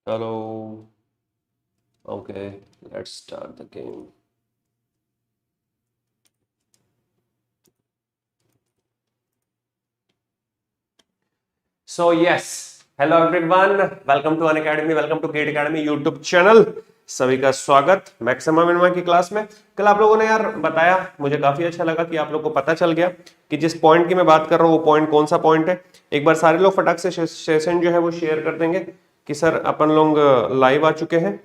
Hello. Okay, let's start the game. So yes, hello everyone. Welcome to Unacademy. Welcome to Gate Academy YouTube channel. सभी का स्वागत maximum Innova की class में. कल आप लोगों ने यार बताया, मुझे काफी अच्छा लगा कि आप लोगों को पता चल गया कि जिस पॉइंट की मैं बात कर रहा हूँ वो पॉइंट कौन सा पॉइंट है. एक बार सारे लोग फटाक से सेशन जो है वो शेयर कर देंगे कि सर अपन लोग लाइव आ चुके हैं.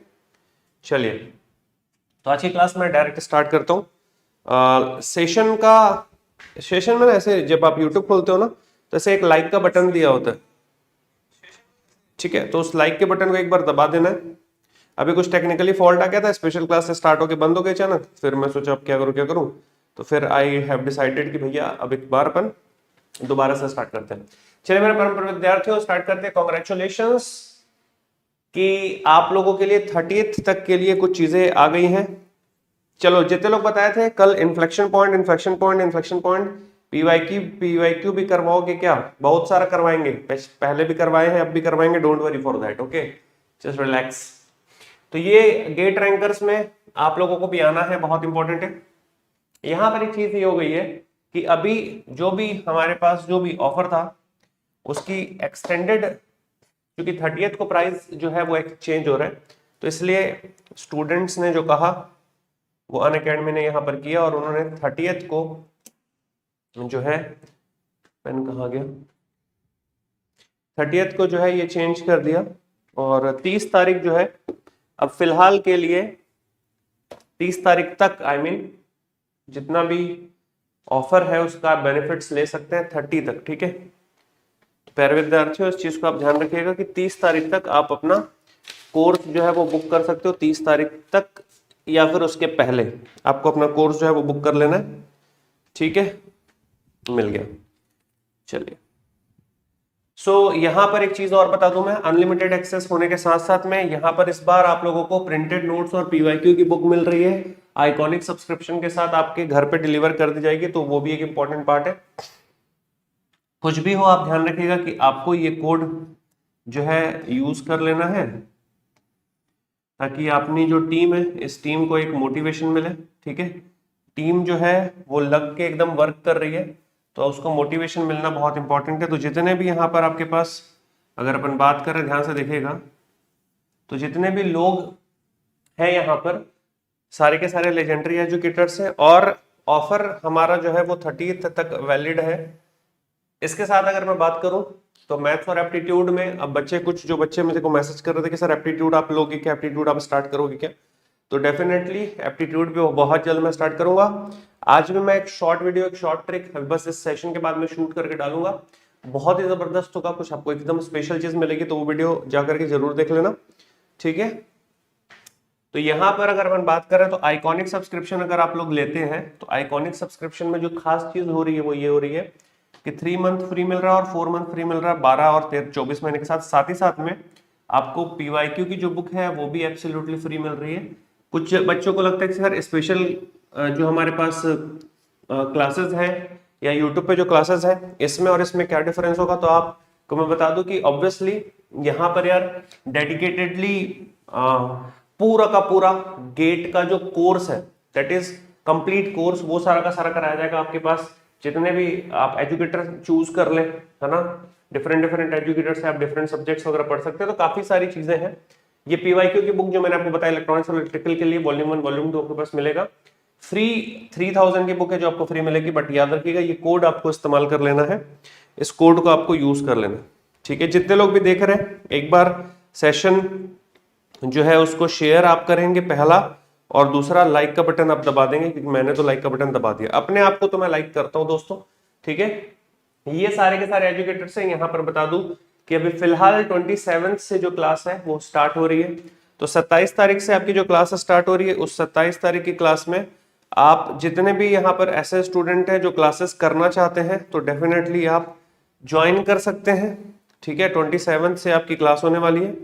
चलिए, तो आज की क्लास में डायरेक्ट स्टार्ट करता हूँ. सेशन में ऐसे जब आप यूट्यूब खोलते हो ना, तो ऐसे एक लाइक का बटन दिया होता है. ठीक है, तो उस लाइक के बटन को एक बार दबा देना है. अभी कुछ टेक्निकली फॉल्ट आ गया था, स्पेशल क्लास से स्टार्ट होके बंद हो गई अचानक. फिर मैं सोचा अब क्या करूं. तो फिर आई हैव डिसाइडेड कि भैया अब एक बार अपन दोबारा से स्टार्ट करते हैं. चलिए मेरे परम विद्यार्थियों, स्टार्ट करते हैं. कॉन्ग्रेचुलेशंस कि आप लोगों के लिए 30th तक के लिए कुछ चीजें आ गई हैं. चलो, जितने लोग बताए थे कल इन्फ्लेक्शन पॉइंट पीवाईक्यू भी करवाओगे क्या? बहुत सारा करवाएंगे, पहले भी करवाए हैं, अब भी करवाएंगे. Don't worry for that. Okay, just relax. तो ये गेट रैंकर्स में आप लोगों को भी आना है, बहुत इंपॉर्टेंट है. यहां पर एक चीज ये हो गई है कि अभी जो भी हमारे पास जो भी ऑफर था उसकी एक्सटेंडेड, क्योंकि 30th को प्राइस जो है वो एक्सचेंज हो रहा है, तो इसलिए स्टूडेंट्स ने जो कहा वो अनअकैडमी ने यहां पर किया और उन्होंने 30th को जो है, पेन कहाँ गया, 30th को जो है ये चेंज कर दिया. और 30 तारीख जो है, अब फिलहाल के लिए 30 तारीख तक जितना भी ऑफर है उसका बेनिफिट्स ले सकते हैं 30 तक. ठीक है, प्यारे विद्यार्थियों, इस चीज को आप ध्यान रखिएगा कि 30 तारीख तक आप अपना कोर्स जो है वो बुक कर सकते हो. 30 तारीख तक या फिर उसके पहले आपको अपना कोर्स जो है वो बुक कर लेना है. ठीक है, मिल गया. चलिए, यहां पर एक चीज और बता दूं मैं, अनलिमिटेड एक्सेस होने के साथ साथ में यहां पर इस बार आप लोगों को प्रिंटेड नोट्स और पीवाईक्यू की बुक मिल रही है. आइकॉनिक सब्सक्रिप्शन के साथ आपके घर पे डिलीवर कर दी जाएगी, तो वो भी एक इंपॉर्टेंट पार्ट है. कुछ भी हो आप ध्यान रखिएगा कि आपको ये कोड जो है यूज कर लेना है, ताकि अपनी जो टीम है इस टीम को एक मोटिवेशन मिले. ठीक है, टीम जो है वो लग के एकदम वर्क कर रही है, तो उसको मोटिवेशन मिलना बहुत इंपॉर्टेंट है. तो जितने भी यहाँ पर आपके पास, अगर अपन बात करें, ध्यान से देखिएगा, तो जितने भी लोग हैं यहाँ पर सारे के सारे लेजेंडरी एजुकेटर्स हैं और ऑफर हमारा जो है वो 30th तक वैलिड है. इसके साथ अगर मैं बात करूं तो मैथ्स और एप्टीट्यूड में अब कुछ जो बच्चे मुझे को मैसेज कर रहे थे कि सर एप्टीट्यूड आप लोगे क्या, एप्टीट्यूड आप स्टार्ट करोगे क्या, तो डेफिनेटली एप्टीट्यूड भी बहुत जल्द मैं स्टार्ट करूंगा. आज भी मैं एक शॉर्ट वीडियो, एक शॉर्ट ट्रिक बस इस सेशन के बाद में शूट करके डालूंगा. बहुत ही जबरदस्त होगा, कुछ आपको एकदम स्पेशल चीज मिलेगी, तो वो वीडियो जाकर के जरूर देख लेना. ठीक है, तो यहां पर अगर अपन बात करें तो आइकॉनिक सब्सक्रिप्शन अगर आप लोग लेते हैं, तो आइकॉनिक सब्सक्रिप्शन में जो खास चीज हो रही है वो ये हो रही है कि 3 मंथ फ्री मिल रहा है और 4 मंथ फ्री मिल रहा है 12 और 24 महीने के साथ. साथ ही साथ में आपको पीवाईक्यू की जो बुक है वो भी एब्सोल्युटली फ्री मिल रही है. कुछ बच्चों को लगता है कि सर स्पेशल जो हमारे पास क्लासेस हैं या यूट्यूब पे जो क्लासेस हैं इसमें और इसमें क्या डिफरेंस होगा, तो आपको मैं बता दूं कि ऑब्वियसली यहाँ पर यार डेडिकेटेडली पूरा का पूरा गेट का जो कोर्स है, दैट इज कंप्लीट कोर्स, वो सारा का सारा कराया जाएगा आपके पास. जितने भी आप एजुकेटर चूज कर ले, है ना, डिफरेंट एजुकेटर से आप डिफरेंट सब्जेक्ट्स वगैरह पढ़ सकते हैं, तो काफी सारी चीजें हैं. ये पीवाईक्यू की बुक जो मैंने आपको बताया इलेक्ट्रॉनिक्स और इलेक्ट्रिकल के लिए वॉल्यूम 1 वॉल्यूम 2 आपके पास मिलेगा. फ्री 3000 की बुक है जो आपको फ्री मिलेगी, बट याद रखिएगा ये कोड आपको इस्तेमाल कर लेना है, इस कोड को आपको यूज कर लेना. ठीक है, जितने लोग भी देख रहे हैं एक बार सेशन जो है उसको शेयर आप करेंगे पहला, और दूसरा लाइक का बटन आप दबा देंगे, क्योंकि मैंने तो लाइक का बटन दबा दिया अपने आप को, तो मैं लाइक करता हूं दोस्तों. ठीक है, ये सारे के सारे एजुकेटर्स हैं. यहां पर बता दूं कि अभी फिलहाल 27 से जो क्लास है वो स्टार्ट हो रही है, तो 27 तारीख से आपकी जो क्लास स्टार्ट हो रही है, उस 27 तारीख की क्लास में आप जितने भी यहाँ पर ऐसे स्टूडेंट हैं जो क्लासेस करना चाहते हैं, तो डेफिनेटली आप ज्वाइन कर सकते हैं. ठीक है, 27 से आपकी क्लास होने वाली है,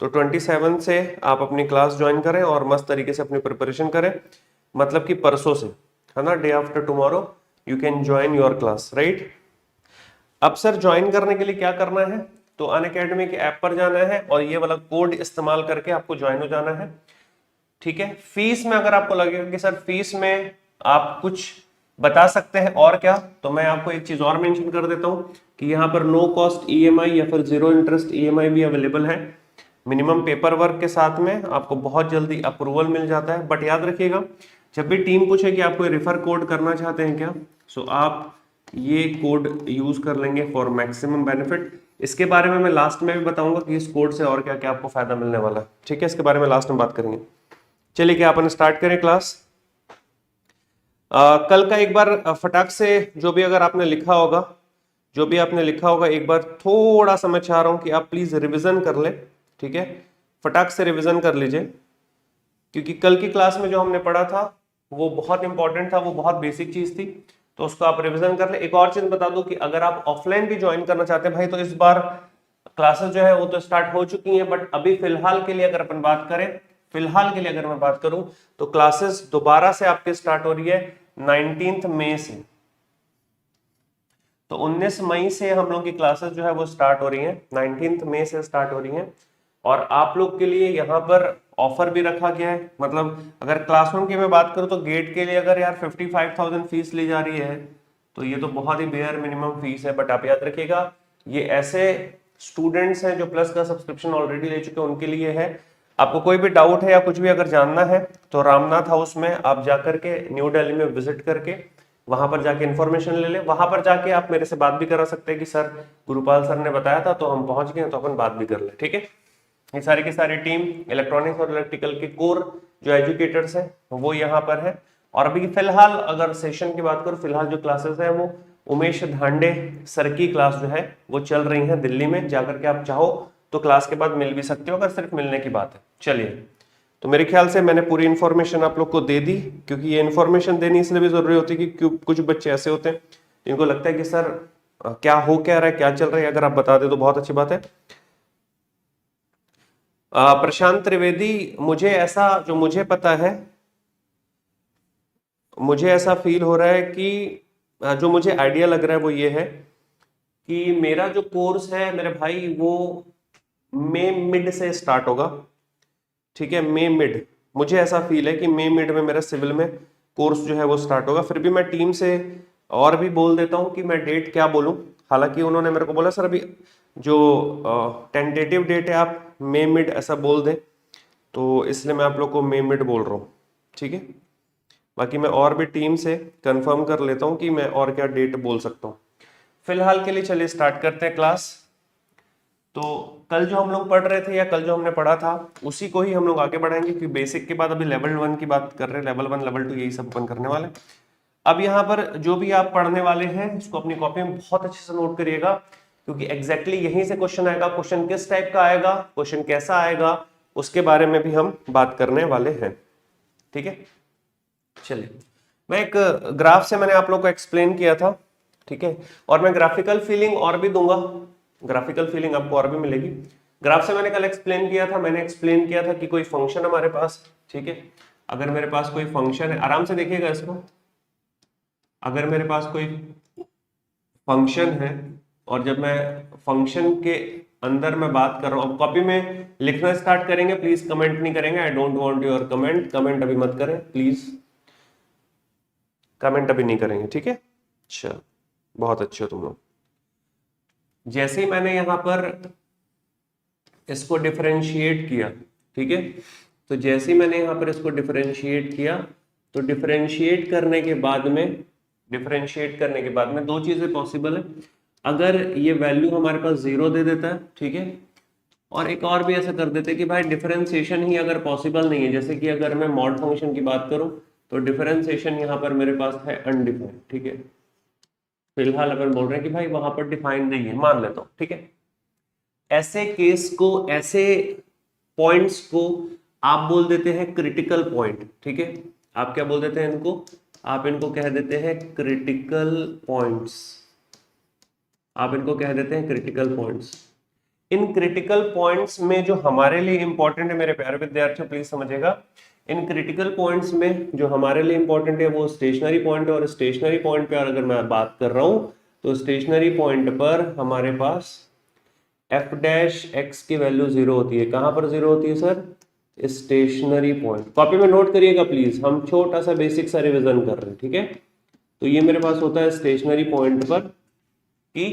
तो 27 से आप अपनी क्लास ज्वाइन करें और मस्त तरीके से अपनी प्रिपरेशन करें. मतलब कि परसों से, है ना, day after tomorrow you can join your class, right. अब सर ज्वाइन करने के लिए क्या करना है, तो अनअकैडमी के ऐप पर जाना है और ये वाला कोड इस्तेमाल करके आपको ज्वाइन हो जाना है। ठीक है, फीस में अगर आपको लगेगा कि सर फीस में आप कुछ बता सकते हैं और क्या, तो मैं आपको एक चीज और मेंशन कर देता हूं कि यहाँ पर नो कॉस्ट ईएमआई या फिर जीरो इंटरेस्ट ईएमआई भी अवेलेबल है। मिनिमम पेपर वर्क के साथ में आपको बहुत जल्दी अप्रूवल मिल जाता है। बट याद रखिएगा, जब भी टीम पूछे कि आप कोई रेफर कोड करना चाहते हैं क्या, सो आप ये कोड यूज कर लेंगे फॉर मैक्सिमम बेनिफिट। इसके बारे में मैं लास्ट में भी बताऊंगा कि इस कोड से और क्या क्या आपको फायदा मिलने वाला है। ठीक है, इसके बारे में लास्ट में बात करेंगे। चलिए क्या अपन स्टार्ट करें क्लास। कल का एक बार फटाक से जो भी अगर आपने लिखा होगा, जो भी आपने लिखा होगा एक बार थोड़ा सा मैं चाह रहा हूं कि आप प्लीज रिवीजन कर ले। ठीक है, फटाक से रिवीजन कर लीजिए, क्योंकि कल की क्लास में जो हमने पढ़ा था वो बहुत इंपॉर्टेंट था, वो बहुत बेसिक चीज थी, तो उसको आप रिवीजन कर ले। एक और चीज बता दूं कि अगर आप ऑफलाइन भी ज्वाइन करना चाहते हैं भाई, तो इस बार क्लासेस जो है वो तो स्टार्ट हो चुकी हैं, बट अभी फिलहाल के लिए अगर अपन बात करें, फिलहाल के लिए अगर मैं बात करूं तो क्लासेस दोबारा से आपके स्टार्ट हो रही है 19 मई से। तो 19 मई से हम लोग की क्लासेस जो है वो स्टार्ट हो रही हैं, 19 मई से स्टार्ट हो रही हैं। और आप लोग के लिए यहाँ पर ऑफर भी रखा गया है, मतलब अगर क्लासरूम की मैं बात करूँ तो गेट के लिए अगर यार 55,000 फीस ली जा रही है तो ये तो बहुत ही बेयर मिनिमम फीस है। बट आप याद रखिएगा, ये ऐसे स्टूडेंट्स हैं जो प्लस का सब्सक्रिप्शन ऑलरेडी ले चुके हैं, उनके लिए है। आपको कोई भी डाउट है या कुछ भी अगर जानना है तो रामनाथ हाउस में आप जाकर के न्यू दिल्ली में विजिट करके वहां पर जाके इन्फॉर्मेशन ले लें। वहां पर जाके आप मेरे से बात भी करा सकते हैं कि सर गुरुपाल सर ने बताया था तो हम पहुंच गए, तो अपन बात भी कर ले। ठीक है, ये सारी की सारी टीम इलेक्ट्रॉनिक्स और इलेक्ट्रिकल के कोर जो एजुकेटर्स हैं वो यहाँ पर है। और अभी फिलहाल अगर सेशन की बात करूँ, फिलहाल जो क्लासेस है वो उमेश धांडे सर की क्लास जो है वो चल रही है दिल्ली में। जाकर के आप चाहो तो क्लास के बाद मिल भी सकते हो, अगर सिर्फ मिलने की बात है। चलिए, तो मेरे ख्याल से मैंने पूरी इन्फॉर्मेशन आप लोग को दे दी, क्योंकि ये इन्फॉर्मेशन देनी इसलिए भी जरूरी होती है कि कुछ बच्चे ऐसे होते हैं जिनको लगता है कि सर क्या हो क्या रहा है, क्या चल रहा है, अगर आप बता दे तो बहुत अच्छी बात है। प्रशांत त्रिवेदी, मुझे ऐसा जो मुझे पता है, मुझे ऐसा फील हो रहा है कि जो मुझे आइडिया लग रहा है वो ये है कि मेरा जो कोर्स है मेरे भाई वो मई मिड से स्टार्ट होगा। ठीक है, मई मिड, मुझे ऐसा फील है कि मई मिड में मेरा सिविल में कोर्स जो है वो स्टार्ट होगा। फिर भी मैं टीम से और भी बोल देता हूँ कि मैं डेट क्या बोलूँ। हालांकि उन्होंने मेरे को बोला सर अभी जो टेंटेटिव डेट है आप मई मिड ऐसा बोल दें, तो इसलिए मैं आप लोग को मई मिड बोल रहा हूँ। ठीक है, बाकी मैं और भी टीम से कंफर्म कर लेता हूँ कि मैं और क्या डेट बोल सकता हूँ। फिलहाल के लिए चलिए स्टार्ट करते हैं क्लास। तो कल जो हम लोग पढ़ रहे थे या कल जो हमने पढ़ा था उसी को ही हम लोग आगे बढ़ाएंगे, क्योंकि बेसिक के बाद अभी लेवल 1 की बात कर रहे हैं, लेवल 1 लेवल 2 यही सब अपन करने वाले। अब यहाँ पर जो भी आप पढ़ने वाले हैं इसको अपनी कॉपी में बहुत अच्छे से नोट करिएगा, क्योंकि एग्जैक्टली यहीं से क्वेश्चन आएगा। क्वेश्चन किस टाइप का आएगा, क्वेश्चन कैसा आएगा, उसके बारे में भी हम बात करने वाले हैं। ठीक है, चलिए, मैं एक ग्राफ से मैंने आप लोग को एक्सप्लेन किया था। ठीक है, और मैं ग्राफिकल फीलिंग और भी दूंगा, ग्राफिकल फीलिंग आपको और भी मिलेगी। ग्राफ से मैंने कल एक्सप्लेन किया था, मैंने एक्सप्लेन किया था कि कोई फंक्शन हमारे पास, ठीक है, अगर मेरे पास कोई फंक्शन है, आराम से देखिएगा इसको, अगर मेरे पास कोई फंक्शन है और जब मैं फंक्शन के अंदर मैं बात कर रहा हूं, कॉपी में लिखना स्टार्ट करेंगे, प्लीज कमेंट नहीं करेंगे, I don't want your comment, comment अभी मत करें प्लीज, कमेंट अभी नहीं करेंगे। ठीक है, अच्छा, बहुत अच्छे हो तुम लोग। जैसे ही मैंने यहां पर इसको डिफरेंशिएट किया, ठीक है, तो जैसे ही मैंने यहां पर इसको डिफरेंशिएट किया, तो डिफरेंशिएट करने के बाद में दो चीजें पॉसिबल है। अगर ये वैल्यू हमारे पास 0 दे देता है, ठीक है, और एक और भी ऐसा कर देते हैं कि भाई डिफरेंशिएशन ही अगर पॉसिबल नहीं है, जैसे कि अगर मैं मॉड फंक्शन की बात करूं तो डिफरेंशिएशन यहां पर मेरे पास है अनडिफाइंड। ठीक है, फिलहाल अपन बोल रहे हैं कि भाई वहां पर डिफाइंड नहीं है, मान लेता हूं। ठीक है, ऐसे केस को, ऐसे पॉइंट्स को आप बोल देते हैं क्रिटिकल पॉइंट। ठीक है, आप क्या बोल देते हैं इनको, आप इनको कह देते हैं क्रिटिकल पॉइंट्स, आप इनको कह देते हैं critical points. In critical points में जो हमारे लिए इंपॉर्टेंट है मेरे प्यारे विद्यार्थियों, प्लीज समझिएगा, इन क्रिटिकल पॉइंट्स में जो हमारे लिए इंपॉर्टेंट है वो स्टेशनरी पॉइंट है। और स्टेशनरी पॉइंट पे अगर मैं बात कर रहा हूं तो स्टेशनरी पॉइंट पर हमारे पास एफ डैश एक्स की वैल्यू 0 होती है। कहां पर 0 होती है सर? Stationary point. कॉपी में नोट करिएगा प्लीज, हम छोटा सा बेसिक सा रिवीजन कर रहे हैं, ठीक है। तो ये मेरे पास होता है स्टेशनरी पॉइंट पर कि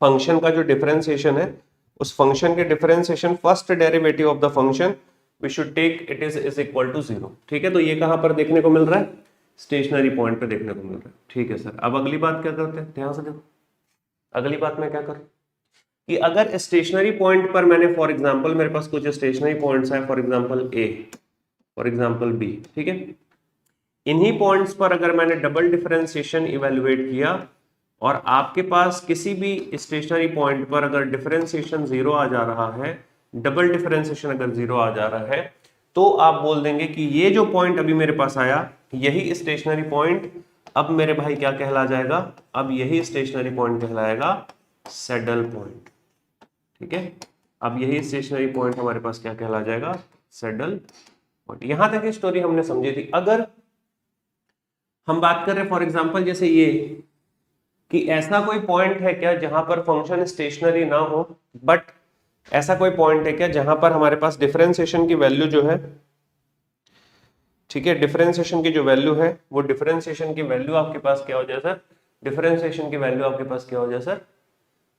फंक्शन का जो डिफरेंशिएशन है, उस फंक्शन के differentiation first derivative of the function we should take it is equal to 0, ठीक है। तो ये कहां पर देखने को मिल रहा है? स्टेशनरी पॉइंट पे देखने को मिल रहा है, ठीक है सर। अब अगली बात क्या करते हैं, ध्यान से देखो। अगली बात मैं क्या करूं कि अगर स्टेशनरी पॉइंट पर मैंने फॉर एग्जांपल मेरे पास कुछ स्टेशनरी पॉइंट्स हैं, for example A, for example B, ठीक है। इन्हीं पॉइंट्स पर अगर मैंने डबल डिफरेंशिएशन इवेलुएट किया और आपके पास किसी भी स्टेशनरी पॉइंट पर अगर डिफरेंशिएशन 0 आ जा रहा है, डबल डिफरेंशिएशन अगर 0 आ जा रहा है, तो आप बोल देंगे कि ये जो पॉइंट अभी मेरे पास आया, यही स्टेशनरी पॉइंट अब मेरे भाई क्या कहला जाएगा? अब यही स्टेशनरी पॉइंट कहलाएगा सैडल पॉइंट, ठीक है। अब यही स्टेशनरी पॉइंट हमारे पास क्या कहला जाएगा? Saddle point. यहां तक की स्टोरी हमने समझी थी। अगर हम बात कर रहे हैं फॉर एग्जांपल जैसे ये कि ऐसा कोई पॉइंट है क्या जहां पर फंक्शन स्टेशनरी ना हो, बट ऐसा कोई पॉइंट है क्या जहां पर हमारे पास डिफरेंशिएशन की वैल्यू जो है, ठीक है, डिफरेंशिएशन की जो वैल्यू है वो डिफरेंशिएशन की वैल्यू आपके पास क्या हो जाए सर? डिफरेंशिएशन की वैल्यू आपके पास क्या हो जाए सर?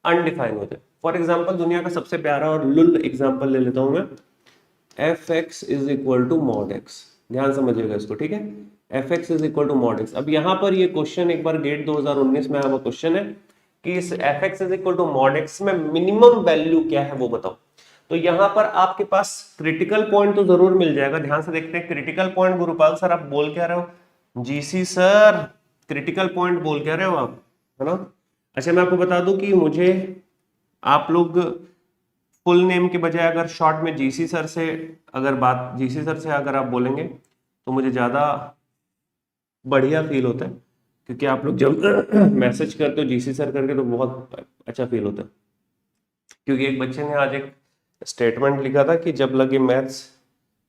अनडिफाइन हो जाए। फॉर एग्जांपल दुनिया का सबसे प्यारा और लुल एग्जांपल ले लेता हूं मैं, f x is equal to mod x. ध्यान समझिएगा इसको, ठीक है। F x is equal to mod x. अब यहाँ पर ये क्वेश्चन एक बार गेट 2019 में आया हुआ क्वेश्चन है कि इस f x is equal to mod x में मिनिमम वैल्यू क्या है वो बताओ। तो यहाँ पर आपके पास क्रिटिकल पॉइंट तो जरूर मिल जाएगा। ध्यान से देखते हैं क्रिटिकल पॉइंट। गुरुपाल सर आप बोल क्या रहे हो? जीसी सर क्रिटिकल पॉइंट बोल क्या रहे हो आप, है ना? अच्छा मैं आपको बता दूं कि मुझे आप लोग फुल नेम के बजाय अगर शॉर्ट में जीसी सर से अगर बात जीसी सर से अगर आप बोलेंगे तो मुझे ज्यादा बढ़िया फील होता है, क्योंकि आप लोग जब मैसेज करते हो जीसी सर करके तो बहुत अच्छा फील होता है। क्योंकि एक बच्चे ने आज एक स्टेटमेंट लिखा था कि जब लगे मैथ्स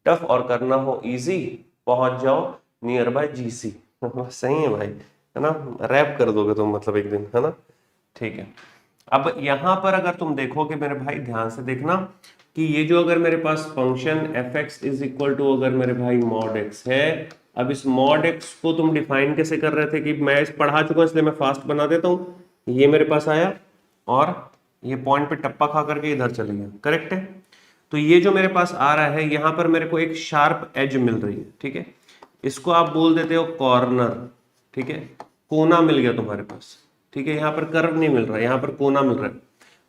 टफ और करना हो इजी, पहुंच जाओ नियर बाय जीसी। सही है भाई, है ना? रैप कर दोगे तुम मतलब एक दिन, है ना? ठीक है। अब यहां पर अगर तुम देखोगे मेरे भाई, ध्यान से देखना कि ये जो अगर मेरे पास function f x is equal to अगर मेरे भाई मॉड एक्स है, अब इस मॉड एक्स को तुम डिफाइन कैसे कर रहे थे कि मैं इस पढ़ा चुका हूं इसलिए मैं फास्ट बना देता हूं। ये मेरे पास आया और ये पॉइंट पे टप्पा खा करके इधर चले गया, करेक्ट है। तो ये जो मेरे पास आ रहा है यहां पर मेरे को एक शार्प एज मिल रही है, ठीक है। इसको आप बोल देते हो कॉर्नर, ठीक है। कोना मिल गया तुम्हारे पास, ठीक है। यहाँ पर कर्व नहीं मिल रहा है, यहाँ पर कोना मिल रहा है।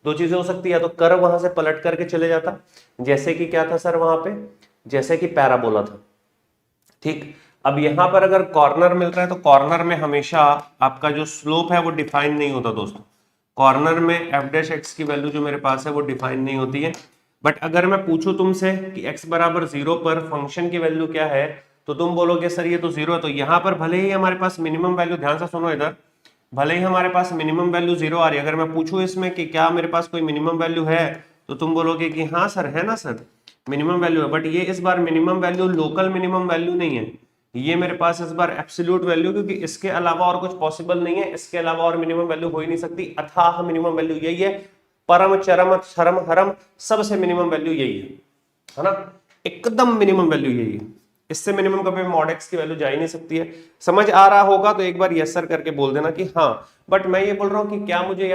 दो चीजें हो सकती है, तो कर्व वहां से पलट करके चले जाता, जैसे कि क्या था सर वहां पे, जैसे कि पैराबोला था, ठीक। अब यहां पर अगर कॉर्नर मिल रहा है तो कॉर्नर में हमेशा आपका जो स्लोप है वो डिफाइन नहीं होता दोस्तों। कॉर्नर में एफ डैश एक्स की वैल्यू जो मेरे पास है वो डिफाइन नहीं होती है। बट अगर मैं पूछूं तुमसे कि x बराबर 0 पर फंक्शन की वैल्यू क्या है, तो तुम बोलोगे सर ये तो 0 है। तो यहाँ पर भले ही हमारे पास मिनिमम वैल्यू, ध्यान से सुनो इधर, भले ही हमारे पास मिनिमम वैल्यू 0 आ रही है, अगर मैं पूछूं इसमें कि क्या मेरे पास कोई मिनिमम वैल्यू है, तो तुम बोलोगे कि हाँ सर है ना सर, मिनिमम वैल्यू है। बट ये इस बार minimum value local minimum value नहीं है, ये मेरे पास इस बार एब्सोल्यूट वैल्यू, क्योंकि इसके अलावा और कुछ पॉसिबल नहीं है, इसके अलावा और मिनिमम वैल्यू हो ही नहीं सकती। अथाह मिनिमम वैल्यू यही है, परम चरम शरम हरम सबसे मिनिमम वैल्यू यही है ना? एकदम मिनिमम वैल्यू यही है। इससे मिनिमम कभी मॉड एक्स की वैल्यू जा ही नहीं सकती है। समझ आ रहा होगा तो एक बार यस सर करके बोल देना कि हाँ। बट मैं ये बोल रहा हूं कि क्या मुझे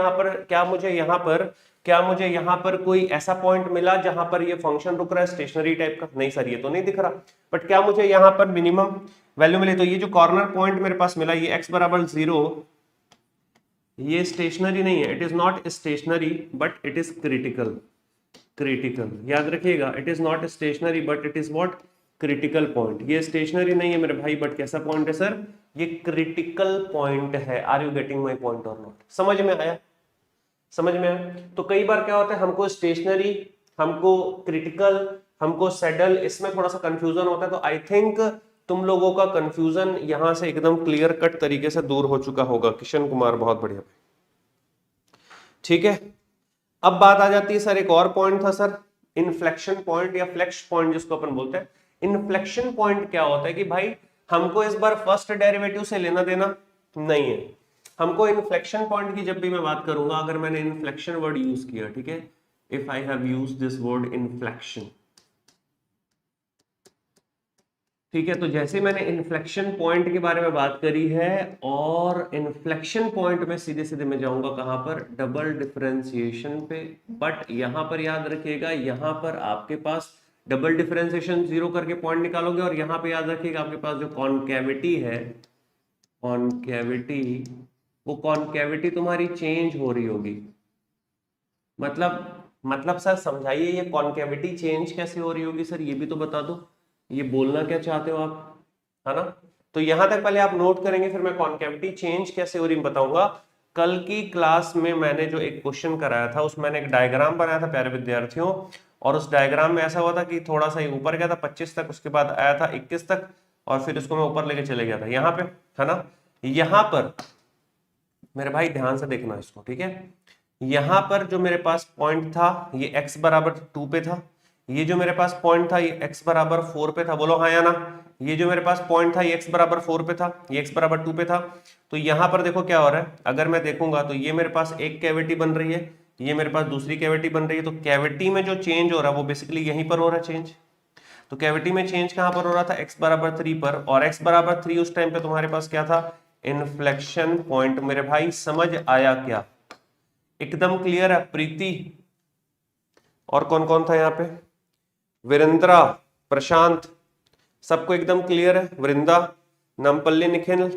यहाँ पर कोई ऐसा पॉइंट मिला जहां पर ये फंक्शन रुक रहा है स्टेशनरी टाइप का? नहीं सर ये तो नहीं दिख रहा। बट क्या मुझे यहाँ पर मिनिमम वैल्यू मिली? तो ये जो कॉर्नर पॉइंट मेरे पास मिला, ये x बराबर 0, ये स्टेशनरी नहीं है, it is not stationary but it is critical. Critical याद रखिएगा, it is not stationary but it is what? Critical point. ये स्टेशनरी नहीं है मेरे भाई, बट कैसा पॉइंट है सर? ये क्रिटिकल पॉइंट है। Are you getting my point or not? समझ में आया? समझ में आया? तो कई बार क्या होता है, हमको स्टेशनरी, हमको क्रिटिकल, हमको सैडल, इसमें थोड़ा सा कंफ्यूजन होता है। तो आई थिंक तुम लोगों का कंफ्यूजन यहां से एकदम क्लियर कट तरीके से दूर हो चुका होगा। किशन कुमार बहुत बढ़िया, ठीक है। अब बात आ जाती है सर, एक और पॉइंट था सर, इन्फ्लेक्शन पॉइंट या फ्लेक्स पॉइंट जिसको अपन बोलते हैं। इन्फ्लेक्शन पॉइंट क्या होता है कि भाई हमको इस बार फर्स्ट डेरिवेटिव से लेना देना नहीं है, हमको इन्फ्लेक्शन पॉइंट की जब भी मैं बात करूंगा, अगर मैंने इन्फ्लेक्शन वर्ड यूज किया, ठीक है, if I have use this word inflection, ठीक है, तो जैसे मैंने इन्फ्लेक्शन पॉइंट के बारे में बात करी है, और इन्फ्लेक्शन पॉइंट में सीधे सीधे मैं जाऊंगा कहां पर, डबल डिफरेंशिएशन पे। बट यहां पर याद रखिएगा, यहां पर आपके पास डबल डिफरेंशिएशन जीरो करके पॉइंट निकालोगे, और यहां पे याद रखिएगा आपके पास जो कॉनकेविटी है, कॉनकेविटी, वो कॉनकेविटी तुम्हारी चेंज हो रही होगी। मतलब सर समझाइए, ये कॉनकेविटी चेंज कैसे हो रही होगी सर, ये भी तो बता दो, ये बोलना क्या चाहते हो आप, है ना। तो यहां तक पहले आप नोट करेंगे, फिर मैं कॉनकेविटी चेंज कैसे हो रही बताऊंगा। कल की क्लास में मैंने जो एक क्वेश्चन कराया था, उसमें मैंने एक डायग्राम बनाया था प्यारे विद्यार्थियों, और उस डायग्राम में ऐसा हुआ था कि थोड़ा सा ही ऊपर गया था 25 तक, उसके बाद आया था 21 तक, और फिर उसको मैं ऊपर लेके चले गया था यहाँ पे, है ना। यहाँ पर मेरे भाई ध्यान से देखना इसको, ठीक है, यहां पर जो मेरे पास पॉइंट था ये x बराबर 2 पे था, ये जो मेरे पास पॉइंट था ये x बराबर 4 पे था, बोलो हाँ या ना। ये जो मेरे पास पॉइंट था ये x बराबर 4 पे था, ये x बराबर 2 पे था। तो यहां पर देखो क्या हो रहा है, अगर मैं देखूंगा तो ये मेरे पास एक कैविटी बन रही है, ये मेरे पास दूसरी कैविटी बन रही है। तो कैविटी में जो चेंज हो रहा है वो बेसिकली यहीं पर हो रहा है चेंज। तो कैविटी में चेंज कहां पर हो रहा था, x बराबर 3 पर, और x बराबर 3 उस टाइम पे तुम्हारे पास क्या था, इन्फ्लेक्शन पॉइंट। मेरे भाई समझ आया क्या, एकदम क्लियर है। प्रीति और कौन कौन था यहाँ पे, वीरेंद्रा, प्रशांत, सबको एकदम क्लियर है, Vrinda, Nampally, Nikhil,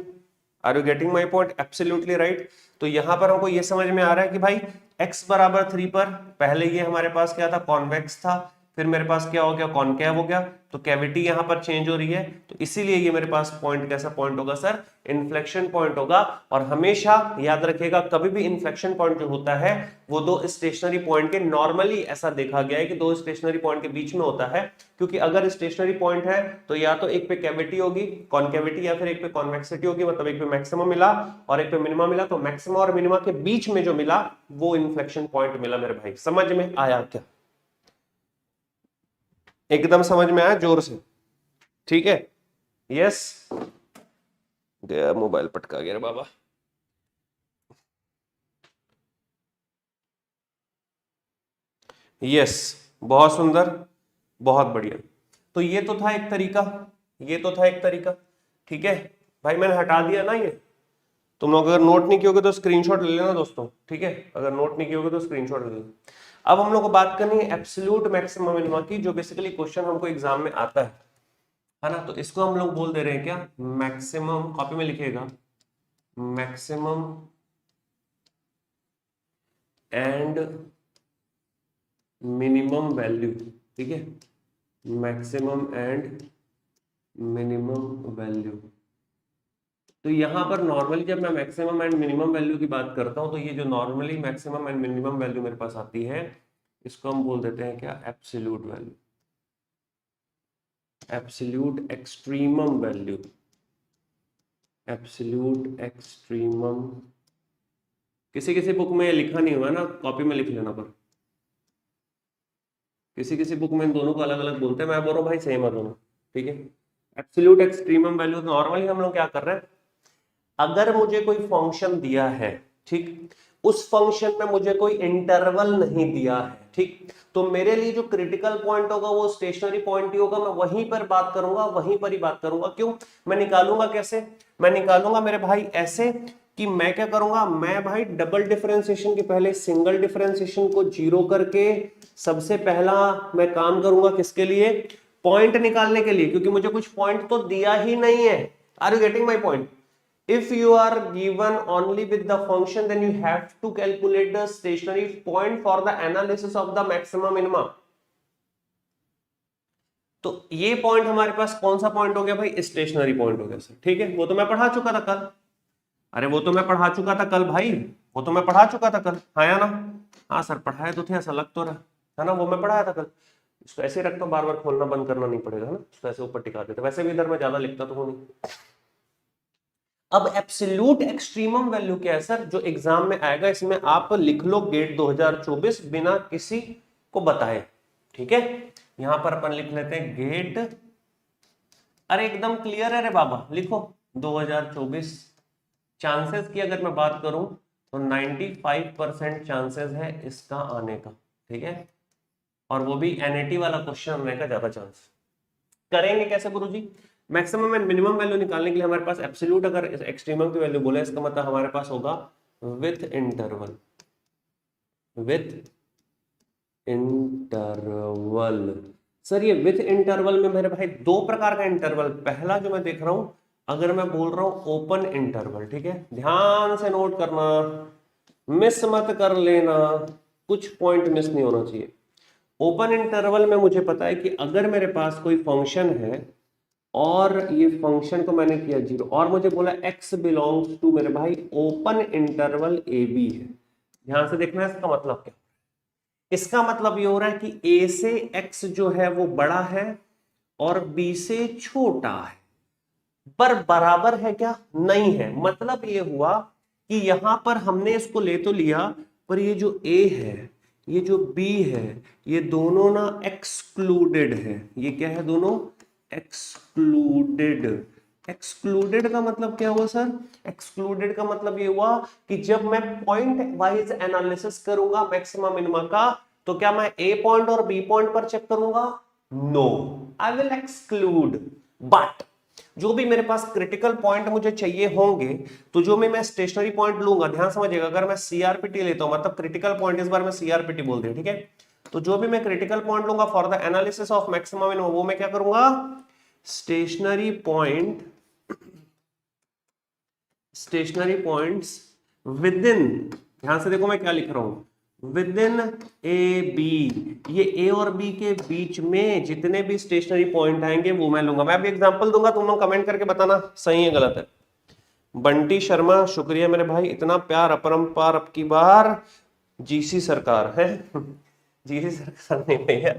are you getting my point, absolutely right. तो यहां पर हमको ये समझ में आ रहा है कि भाई x बराबर 3 पर पहले ये हमारे पास क्या था, कॉन्वेक्स था, फिर मेरे पास क्या हो गया, कॉनकेव हो गया। तो कैविटी यहां पर चेंज हो रही है, तो इसीलिए ये मेरे पास पॉइंट कैसा पॉइंट होगा सर, इन्फ्लेक्शन पॉइंट होगा। और हमेशा याद रखिएगा, कभी भी इन्फ्लेक्शन पॉइंट जो होता है वो दो स्टेशनरी पॉइंट के, नॉर्मली ऐसा देखा गया है कि दो स्टेशनरी पॉइंट के बीच में होता है, क्योंकि अगर स्टेशनरी पॉइंट है तो या तो एक पे कैविटी होगी, कॉनकेविटी, या फिर एक पे कॉन्वेक्सिटी होगी, मतलब एक पे मैक्सिमम मिला और एक पे मिनिमम मिला, तो मैक्सिमम और मिनिमम के बीच में जो मिला वो इन्फ्लेक्शन पॉइंट मिला। मेरे भाई समझ में आया क्या, एकदम समझ में आया जोर से, ठीक है, यस। गया मोबाइल पटका गया रे बाबा। यस, बहुत सुंदर, बहुत बढ़िया। तो ये तो था एक तरीका, ये तो था एक तरीका, ठीक है भाई, मैंने हटा दिया ना ये। तुम लोग अगर नोट नहीं कियोगे तो स्क्रीनशॉट ले लेना दोस्तों, ठीक है, अगर नोट नहीं कियोगे तो स्क्रीनशॉट ले लेना। अब हम लोग को बात करनी है एब्सोल्यूट मैक्सिमम मिनिमम की, जो बेसिकली क्वेश्चन हमको एग्जाम में आता है ना। तो इसको हम लोग बोल दे रहे हैं क्या, मैक्सिमम, कॉपी में लिखिएगा, मैक्सिमम एंड मिनिमम वैल्यू, ठीक है, मैक्सिमम एंड मिनिमम वैल्यू। तो यहां पर नॉर्मली जब मैं मैक्सिमम एंड मिनिमम वैल्यू की बात करता हूं, तो ये जो normally maximum and minimum value मेरे पास आती है, इसको हम बोल देते हैं क्या, absolute value, absolute extremum value, absolute extremum. किसी किसी बुक में लिखा नहीं हुआ ना, कॉपी में लिख लेना, पर किसी किसी बुक में इन दोनों को अलग अलग बोलते हैं, मैं बोल रहा हूँ भाई सेम है दोनों, ठीक है। एब्सोल्यूट एक्सट्रीमम वैल्यू, नॉर्मली हम लोग क्या कर रहे हैं, अगर मुझे कोई फंक्शन दिया है, ठीक, उस फंक्शन में मुझे कोई इंटरवल नहीं दिया है, ठीक, तो मेरे लिए जो क्रिटिकल पॉइंट होगा वो स्टेशनरी पॉइंट ही होगा, मैं वहीं पर बात करूंगा, वहीं पर ही बात करूंगा। क्यों, मैं निकालूंगा कैसे, मैं निकालूंगा मेरे भाई ऐसे कि मैं क्या करूंगा, मैं भाई डबल डिफरेंशिएशन के पहले सिंगल डिफरेंशिएशन को जीरो करके सबसे पहला मैं काम करूंगा किसके लिए, पॉइंट निकालने के लिए, क्योंकि मुझे कुछ पॉइंट तो दिया ही नहीं है। Are you getting my point? If you are given only with the function, then you have to calculate the stationary point for the analysis of the maximum minima. तो ये पॉइंट हमारे पास कौन सा पॉइंट हो गया भाई, स्टेशनरी पॉइंट हो गया सर, ठीक है, वो तो मैं पढ़ा चुका था कल। अरे वो तो मैं पढ़ा चुका था कल भाई, वो तो मैं पढ़ा चुका था कल, हाँ या ना। हाँ सर पढ़ाए तो थे, ऐसा लग तो रहा है ना, वो मैं पढ़ाया था कल। इसको ऐसे रखता हूँ, बार बार खोलना बंद करना नहीं पड़ेगा, है ना, इसको ऐसे ऊपर टिका देते, वैसे भी इधर मैं ज्यादा लिखता तो हूँ नहीं। अब एब्सोल्यूट एक्सट्रीमम वैल्यू क्या है सर, जो एग्जाम में आएगा, इसमें आप लिख लो गेट 2024 बिना किसी को बताए, ठीक है। यहां पर अपन लिख लेते हैं गेट, अरे एकदम क्लियर है रे बाबा, लिखो 2024 चांसेस की अगर मैं बात करूं तो 95% चांसेस है इसका आने का, ठीक है, और वो भी एनएटी वाला क्वेश्चन आने का ज्यादा चांस। करेंगे कैसे गुरुजी? मैक्सिमम एंड मिनिमम वैल्यू निकालने के लिए हमारे पास एब्सोल्यूट अगर एक्सट्रीमम की वैल्यू बोले, इसका मतलब हमारे पास होगा with interval, with interval. Sir ये विथ इंटरवल में मेरे भाई दो प्रकार का इंटरवल, पहला जो मैं देख रहा हूं, अगर मैं बोल रहा हूं ओपन इंटरवल, ठीक है, ध्यान से नोट करना, मिस मत कर लेना, कुछ पॉइंट मिस नहीं होना चाहिए। ओपन इंटरवल में मुझे पता है कि अगर मेरे पास कोई फंक्शन है और ये फंक्शन को मैंने किया 0 और मुझे बोला x बिलोंग्स टू मेरे भाई ओपन इंटरवल ए बी है, ध्यान से देखना है इसका मतलब क्या। इसका मतलब ये हो रहा है कि a से x जो है वो बड़ा है और b से छोटा है, पर बराबर है क्या? नहीं है। मतलब ये हुआ कि यहां पर हमने इसको ले तो लिया, पर ये जो a है, ये जो b है, ये दोनों ना एक्सक्लूडेड है। ये क्या है? दोनों एक्सक्लूडेड। एक्सक्लूडेड का मतलब क्या हुआ सर? एक्सक्लूडेड का मतलब ये हुआ कि जब मैं पॉइंट वाइज एनालिसिस करूंगा मैक्सिमम मिनिमा का, तो क्या मैं ए पॉइंट और बी पॉइंट पर चेक करूंगा? No, I will exclude. But जो भी मेरे पास क्रिटिकल पॉइंट मुझे चाहिए होंगे, तो जो मैं स्टेशनरी पॉइंट लूंगा, ध्यान समझिएगा, अगर मैं सीआरपीटी लेता हूं, मतलब क्रिटिकल पॉइंट, इस बार मैं सीआरपीटी बोल दिया, ठीक है, तो जो भी मैं क्रिटिकल पॉइंट लूंगा for the analysis of maximum minimum, वो मैं क्या करूंगा? Stationary point, stationary points within, ध्यान से देखो मैं क्या लिख रहा हूं, विद इन ए बी, ये ए और बी के बीच में जितने भी स्टेशनरी पॉइंट आएंगे वो मैं लूंगा। मैं अभी एग्जांपल दूंगा, तुम लोग कमेंट करके बताना सही है गलत है। बंटी शर्मा, शुक्रिया मेरे भाई, इतना प्यार अपरंपार अब की बार जीसी सरकार है। जीसी सरकार नहीं भैया,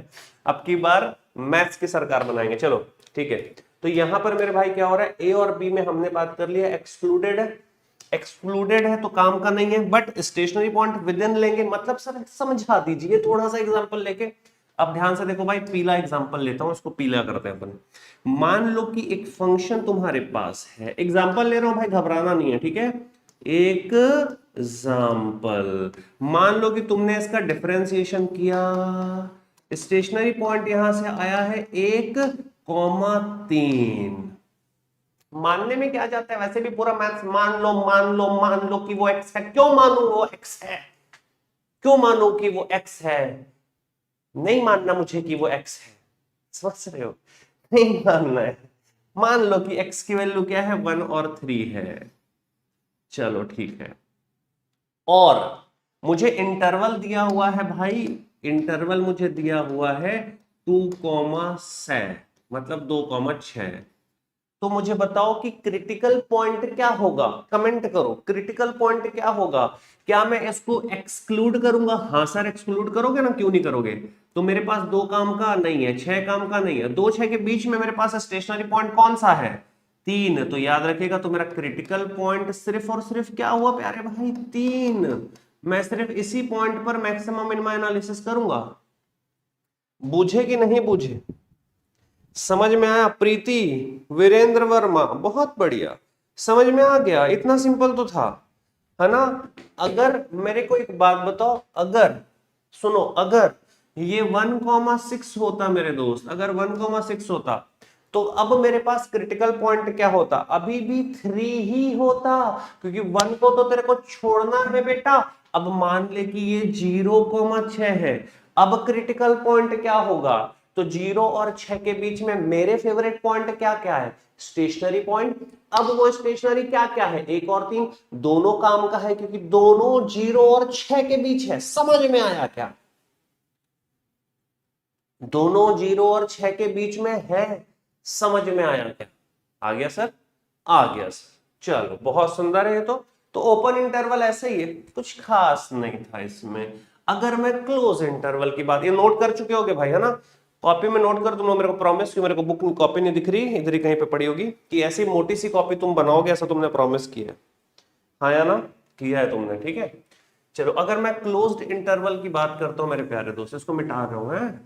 अब की बार मैथ्स की सरकार बनाएंगे। चलो ठीक है, तो यहां पर मेरे भाई क्या हो रहा है, ए और बी में हमने बात कर लिया एक्सक्लूडेड है, एक्सक्लूडेड है तो काम का नहीं है, but stationary point with in लेंगे, मतलब सर समझा दीजिए थोड़ा सा एग्जांपल लेके। अब ध्यान से देखो भाई, पीला एग्जांपल लेता हूं, इसको पीला करते हैं अपन। मान लो कि एक फंक्शन तुम्हारे पास है, एग्जांपल ले रहा हूं भाई, घबराना नहीं है, ठीक है, एक एग्जांपल। मान लो कि तुमने इसका डिफरेंशिएशन किया, स्टेशनरी पॉइंट यहां से आया है 1,3। मानने में क्या जाता है, वैसे भी पूरा मैथ्स मान लो मान लो मान लो कि वो x है। क्यों मानू वो x है? क्यों मानू कि वो x है? नहीं मानना मुझे कि वो x है, समझ रहे हो? नहीं मानना है। मान लो कि x की वैल्यू क्या है, 1 और 3 है, चलो ठीक है, और मुझे इंटरवल दिया हुआ है भाई, इंटरवल मुझे दिया हुआ है 2,6, मतलब 2,6। तो मुझे बताओ कि क्रिटिकल पॉइंट क्या होगा, कमेंट करो, क्रिटिकल पॉइंट क्या होगा? क्या मैं इसको एक्सक्लूड करूंगा? हाँ सर एक्सक्लूड करोगे ना, क्यों नहीं करोगे? तो मेरे पास 2 काम का नहीं है, 6 काम का नहीं है, 2 6 के बीच में मेरे पास स्टेशनरी पॉइंट कौन सा है? 3। तो याद रखिएगा, तो मेरा क्रिटिकल पॉइंट सिर्फ और सिर्फ क्या हुआ प्यारे भाई? 3। मैं सिर्फ इसी पॉइंट पर मैक्सिमम मिनिमम एनालिसिस करूंगा। बूझे कि नहीं बूझे? समझ में आया? प्रीति, वीरेंद्र वर्मा, बहुत बढ़िया, समझ में आ गया, इतना सिंपल तो था, है ना? अगर मेरे को एक बात बताओ, अगर सुनो, अगर ये 1,6 होता मेरे दोस्त, अगर 1,6 होता, तो अब मेरे पास क्रिटिकल पॉइंट क्या होता? अभी भी 3 ही होता, क्योंकि 1 को तो तेरे को छोड़ना है बेटा। अब मान ले कि ये 0,6 है, अब क्रिटिकल पॉइंट क्या होगा? तो 0 और 6 के बीच में मेरे फेवरेट पॉइंट क्या क्या है? Stationary point. अब वो स्टेशनरी क्या क्या है? 1 और 3 दोनों काम का है, क्योंकि दोनों 0 और 6 के बीच है। समझ में आया क्या? दोनों 0 और 6 के बीच में है, समझ में आया क्या? आ गया सर? आ गया सर, चलो बहुत सुंदर है। तो ओपन इंटरवल ऐसे ही है, कुछ खास नहीं था इसमें। अगर मैं क्लोज इंटरवल की बात, ये नोट कर चुके होगे भाई, है ना? कॉपी में नोट कर, तुम लोग मेरे को प्रॉमिस कि मेरे को बुक में कॉपी नहीं दिख रही, इधर ही कहीं पे पड़ी होगी, कि ऐसी मोटी सी कॉपी तुम बनाओगे, ऐसा तुमने प्रॉमिस किया है, हाँ या ना? किया है तुमने, ठीक है। चलो अगर मैं क्लोज्ड इंटरवल की बात करता हूं मेरे प्यारे दोस्त, इसको मिटा रहा हूं, है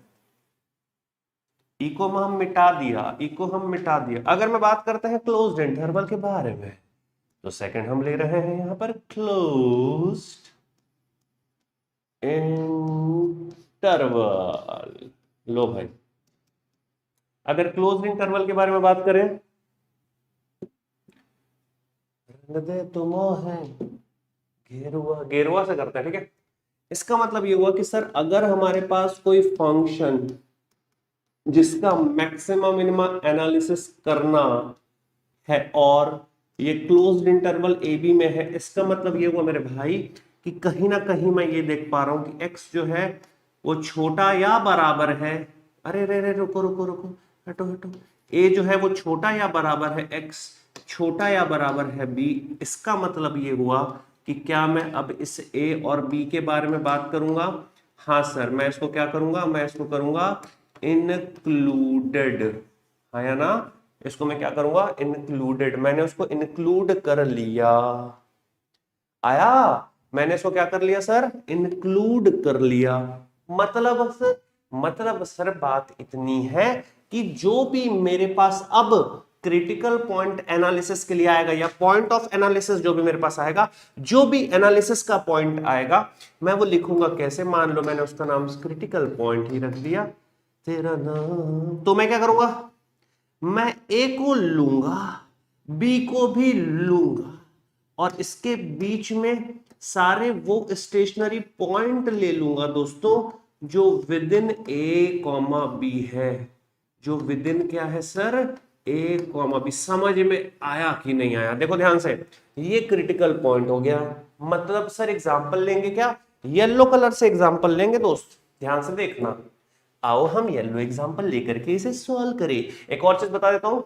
इको में हम मिटा दिया, इको हम मिटा दिया। अगर मैं बात करते हैं क्लोज्ड इंटरवल के बारे में, तो सेकंड हम ले रहे हैं यहां पर क्लोज्ड इंटरवल। लो भाई, अगर क्लोज्ड इंटरवल के बारे में बात करें, दे तुम है गेरुआ, गेरुआ से करते हैं, ठीक है। इसका मतलब ये हुआ कि सर अगर हमारे पास कोई फंक्शन जिसका मैक्सिमम मिनिमम एनालिसिस करना है और ये क्लोज्ड इंटरवल ए बी में है, इसका मतलब ये हुआ मेरे भाई कि कहीं ना कहीं मैं ये देख पा रहा हूं कि x जो है वो छोटा या बराबर है, अरे रे रे रुको रुको रुको, हटो हटो, a जो है वो छोटा या बराबर है x, छोटा या बराबर है b। इसका मतलब ये हुआ कि क्या मैं अब इस a और b के बारे में बात करूंगा? हाँ सर, मैं इसको क्या करूंगा, मैं इसको करूंगा इनक्लूडेड, हाँ या ना, इसको मैं क्या करूंगा, इंक्लूडेड। मैंने उसको इंक्लूड कर लिया, आया, मैंने इसको क्या कर लिया सर, इंक्लूड कर लिया। मतलब सर बात इतनी है कि जो भी मेरे पास अब क्रिटिकल पॉइंट एनालिसिस के लिए आएगा या पॉइंट ऑफ एनालिसिस जो भी मेरे पास आएगा, जो भी एनालिसिस का पॉइंट आएगा, मैं वो लिखूंगा कैसे, मान लो मैंने उसका नाम क्रिटिकल पॉइंट ही रख दिया, तेरा नाम, तो मैं क्या करूंगा, मैं ए को लूंगा, बी को भी लूंगा और इसके बीच में सारे वो स्टेशनरी पॉइंट ले लूंगा दोस्तों जो within A comma B है, जो विद इन क्या है सर, ए कॉमा बी। समझ में आया कि नहीं आया? देखो ध्यान से, ये क्रिटिकल पॉइंट हो गया। मतलब सर एग्जांपल लेंगे क्या, येलो कलर से एग्जांपल लेंगे दोस्त, ध्यान से देखना, आओ हम येलो एग्जांपल लेकर के इसे सॉल्व करें। एक और चीज बता देता हूं,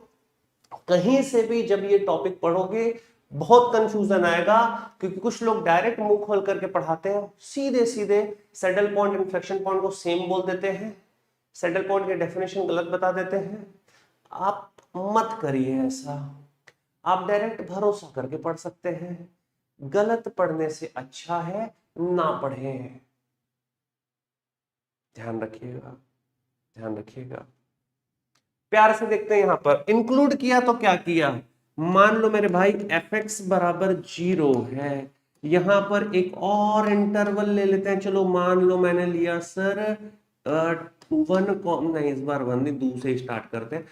कहीं से भी जब ये टॉपिक पढ़ोगे बहुत कंफ्यूजन आएगा, क्योंकि कुछ लोग डायरेक्ट मुंह खोल करके पढ़ाते हैं, सीधे सीधे सैडल पॉइंट इन्फ्लेक्शन पॉइंट को सेम बोल देते हैं, सैडल पॉइंट की डेफिनेशन गलत बता देते हैं। आप मत करिए ऐसा, आप डायरेक्ट भरोसा करके पढ़ सकते हैं, गलत पढ़ने से अच्छा है ना पढ़े। ध्यान रखिएगा, ध्यान रखिएगा। प्यार से देखते हैं, यहां पर इंक्लूड किया तो क्या किया, मान लो मेरे भाई fx बराबर 0 है, यहां पर एक और इंटरवल ले लेते हैं, चलो मान लो मैंने लिया सर 1, नहीं इस बार 1 नहीं, 2 से स्टार्ट करते हैं,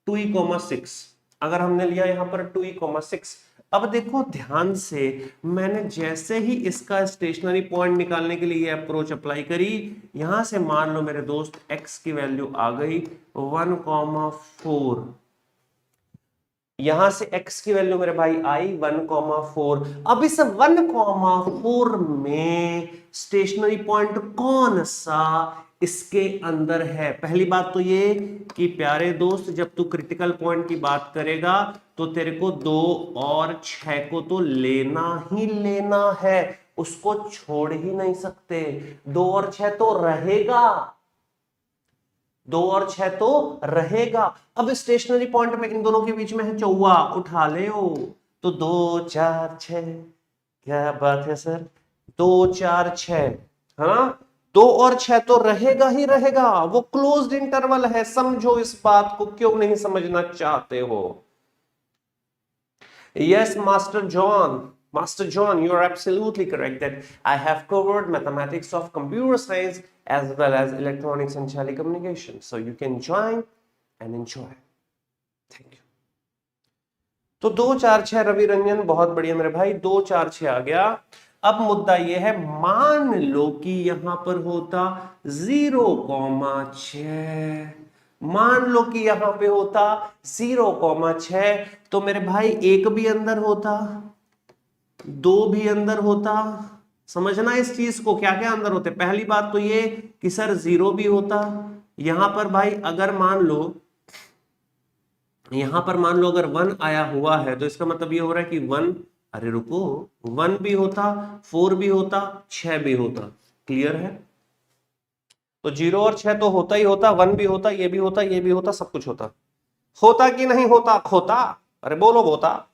2e,6। अगर हमने लिया यहां पर 2e,6, अब देखो ध्यान से, मैंने जैसे ही इसका स्टेशनरी पॉइंट निकालने के लिए ये अप्रोच अप्लाई करी, यहां से मान लो मेरे दोस्त x की वैल्यू आ गई 1,4, यहां से x की वैल्यू मेरे भाई आई 1,4। अब इस 1,4 में स्टेशनरी पॉइंट कौन सा इसके अंदर है? पहली बात तो ये कि प्यारे दोस्त, जब तू क्रिटिकल पॉइंट की बात करेगा तो तेरे को 2 और 6 को तो लेना ही लेना है, उसको छोड़ ही नहीं सकते। 2 और 6 तो रहेगा, 2 और 6 तो रहेगा। अब स्टेशनरी पॉइंट में इन दोनों के बीच में है 4, उठा ले हो, तो 2 4 6, क्या बात है सर, 2 4 6, हाँ 2 और 6 तो रहेगा ही रहेगा, वो क्लोज्ड इंटरवल है, समझो इस बात को, क्यों नहीं समझना चाहते हो? Yes, Master John, you are absolutely correct that I have covered mathematics of computer science as well as electronics and telecommunications. So you can join and enjoy. Thank you. तो 2 4 6 रवि रंजन, बहुत बढ़िया मेरे भाई, 2 4 6 आ गया। अब मुद्दा ये है, मान लो कि यहां पर होता 0,6, मान लो कि यहां पे होता 0,6, तो मेरे भाई 1 भी अंदर होता, 2 भी अंदर होता। समझना इस चीज को, क्या क्या अंदर होते। पहली बात तो ये कि सर 0 भी होता, यहां पर भाई अगर मान लो, यहां पर मान लो अगर 1 आया हुआ है, तो इसका मतलब ये हो रहा है कि 1, अरे रुको, 1 भी होता, 4 भी होता, 6 भी होता। क्लियर है? तो 0 और 6 तो होता ही होता, 1 भी होता, ये भी होता, ये भी होता, सब कुछ होता। होता कि नहीं होता? खोता, अरे बोलो होता,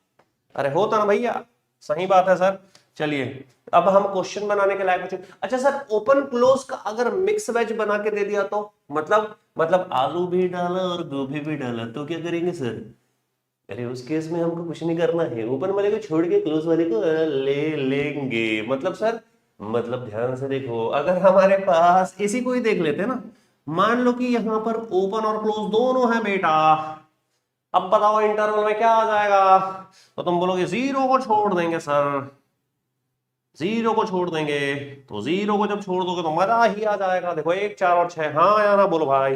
अरे होता ना भैया, सही बात है सर। चलिए अब हम क्वेश्चन बनाने के लायक कुछ, अच्छा सर ओपन क्लोज का अगर मिक्स वेज बना के दे दिया तो, मतलब आलू भी डाला और गोभी भी डाला तो क्या करेंगे सर? अरे उस केस में हमको कुछ नहीं करना है, ओपन वाले को छोड़ के क्लोज वाले को ले लेंगे। मतलब सर, मतलब ध्यान से देखो, अगर हमारे पास इसी को ही देख लेते हैं ना, मान लो कि यहाँ पर ओपन और क्लोज दोनों है बेटा, अब बताओ इंटरवल में क्या आ जाएगा? तो तुम बोलोगे जीरो को छोड़ देंगे सर, जीरो को छोड़ देंगे। तो जीरो को जब छोड़ दोगे तो मजा ही आ जाएगा। देखो 1 4 और 6, हाँ या ना बोलो भाई।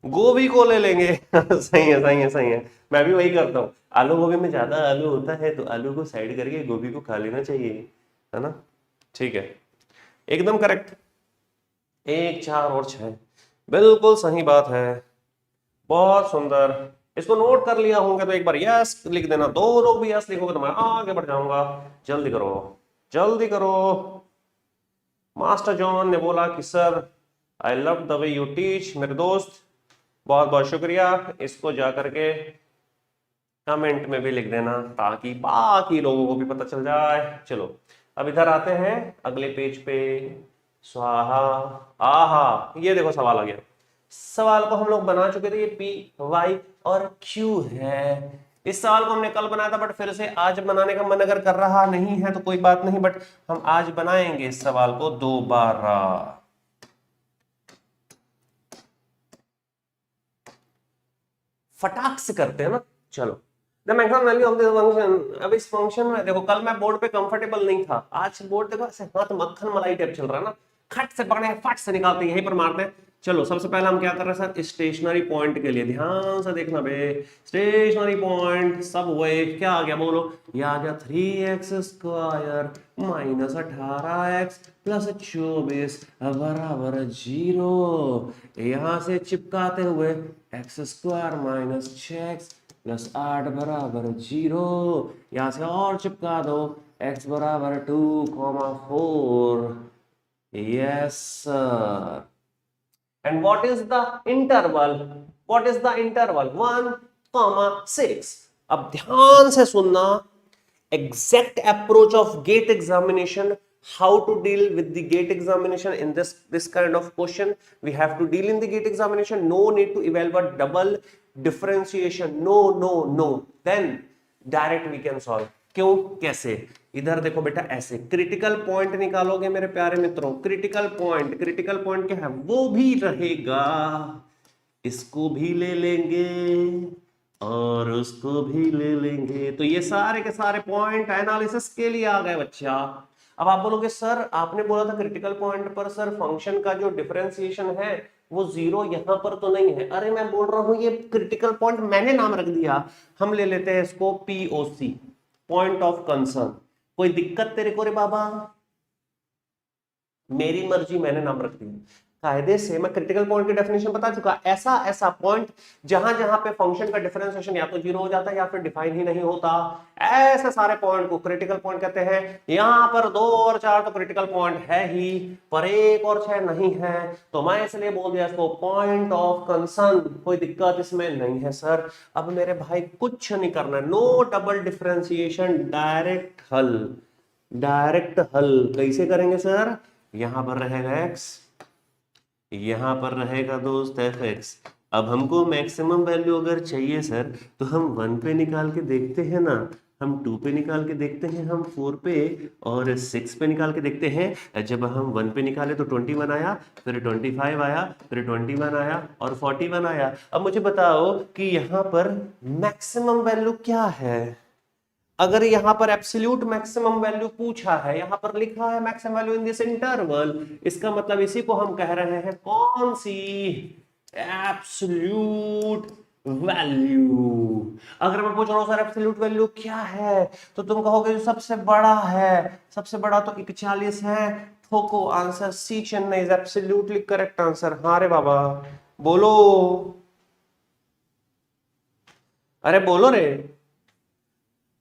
गोभी को ले लेंगे सही है सही है सही है, मैं भी वही करता हूँ। आलू गोभी में ज्यादा आलू होता है तो आलू को साइड करके गोभी को खा लेना चाहिए, है ना? ठीक है, एकदम करेक्ट। 1 4 और 6, बिल्कुल सही बात है। बहुत सुंदर। इसको नोट कर लिया होंगे तो एक बार यस लिख देना, दो लोग भी यस लिखोगे तो मैं आगे बढ़ जाऊंगा। जल्दी करो, जल्दी करो। मास्टर जॉन ने बोला कि sir I love the way you teach. मेरे दोस्त बहुत बहुत शुक्रिया। इसको जा करके कमेंट में भी लिख देना ताकि बाकी लोगों को भी पता चल जाए। चलो अब इधर आते हैं अगले पेज पे। स्वाहा। आहा, ये देखो सवाल आ गया। सवाल को हम लोग बना चुके थे, ये पी वाई और क्यू है। इस सवाल को हमने कल बनाया था, बट फिर से आज बनाने का मन अगर कर रहा नहीं है तो कोई बात नहीं, बट हम आज बनाएंगे इस सवाल को दोबारा। फटाक से करते हैं ना। चलो, the maximum value of this function. अब इस फंक्शन में देखो, कल मैं बोर्ड पे कंफर्टेबल नहीं था, आज बोर्ड देखो ऐसे हाथ मक्खन मलाई टाइप चल रहा है ना, खट से पकड़े फट से निकालते हैं, यहीं पर मारते हैं। चलो सबसे पहले हम क्या कर रहे हैं सर, स्टेशनरी पॉइंट के लिए ध्यान से देखना बे। स्टेशनरी पॉइंट सब हुए, क्या आ गया बोलो? ये आ गया 3x square minus 18x plus 24 बराबर 0। यहां से चिपकाते हुए x square minus 6x plus 8 बराबर 0। यहां से और चिपका दो, x बराबर 2,4। Yes sir. And what is the interval? What is the interval? 1,6। अब ध्यान से सुनना, exact approach of gate examination, how to deal with the gate examination in this kind of question. We have to deal in the gate examination. No need to evaluate double differentiation. No. Then direct we can solve. क्यों, कैसे? इधर देखो बेटा, ऐसे critical point निकालोगे मेरे प्यारे मित्रों। क्रिटिकल पॉइंट क्या है? वो भी रहेगा, इसको भी ले लेंगे और उसको भी ले लेंगे। तो ये सारे के सारे पॉइंट एनालिसिस के लिए आ गए बच्चा। अब आप बोलोगे सर आपने बोला था क्रिटिकल पॉइंट पर सर फंक्शन का जो डिफरेंशिएशन है वो जीरो यहां पर तो नहीं है। अरे मैं बोल रहा हूं ये क्रिटिकल पॉइंट मैंने नाम रख दिया, हम ले लेते हैं इसको पीओसी, पॉइंट ऑफ कंसर्न। कोई दिक्कत तेरे को रे बाबा? मेरी मर्जी, मैंने नाम रख दिया। कायदे से मैं क्रिटिकल पॉइंट की डेफिनेशन बता चुका। ऐसा ऐसा पॉइंट जहां जहां पे फंक्शन का डिफरेंशिएशन या तो जीरो हो जाता है या फिर डिफाइन ही नहीं होता, ऐसे सारे पॉइंट को क्रिटिकल पॉइंट कहते हैं। यहां पर 2 और 4 तो क्रिटिकल पॉइंट है ही, पर 1 और 6 नहीं है, तो मैं इसलिए बोल दिया इसको पॉइंट ऑफ कंसर्न। कोई दिक्कत इसमें नहीं है सर। अब मेरे भाई कुछ नहीं करना, नो डबल डिफरेंशिएशन, डायरेक्ट हल। डायरेक्ट हल कैसे करेंगे सर? यहां पर रहेगा x, यहां पर रहेगा दोस्त fx। अब हमको मैक्सिमम वैल्यू अगर चाहिए सर तो हम 1 पे निकाल के देखते हैं ना, हम 2 पे निकाल के देखते हैं, हम 4 पे और 6 पे निकाल के देखते हैं। जब हम 1 पे निकाले तो 21 आया, फिर 25 आया, फिर 21 आया और 41 आया। अब मुझे बताओ कि यहाँ पर मैक्सिमम वैल्यू क्या है? अगर यहां पर एब्सोल्यूट मैक्सिमम वैल्यू पूछा है, यहां पर लिखा है maximum value in this interval, इसका मतलब इसी को हम कह रहे हैं कौन सी? Absolute value. अगर मैं पूछ रहा हूं सर एब्सोल्यूट वैल्यू क्या है, तो तुम कहोगे जो सबसे बड़ा है, सबसे बड़ा तो 41 है। ठोको answer C, Chennai is absolutely correct answer. हाँ रे बाबा, बोलो, अरे बोलो रे।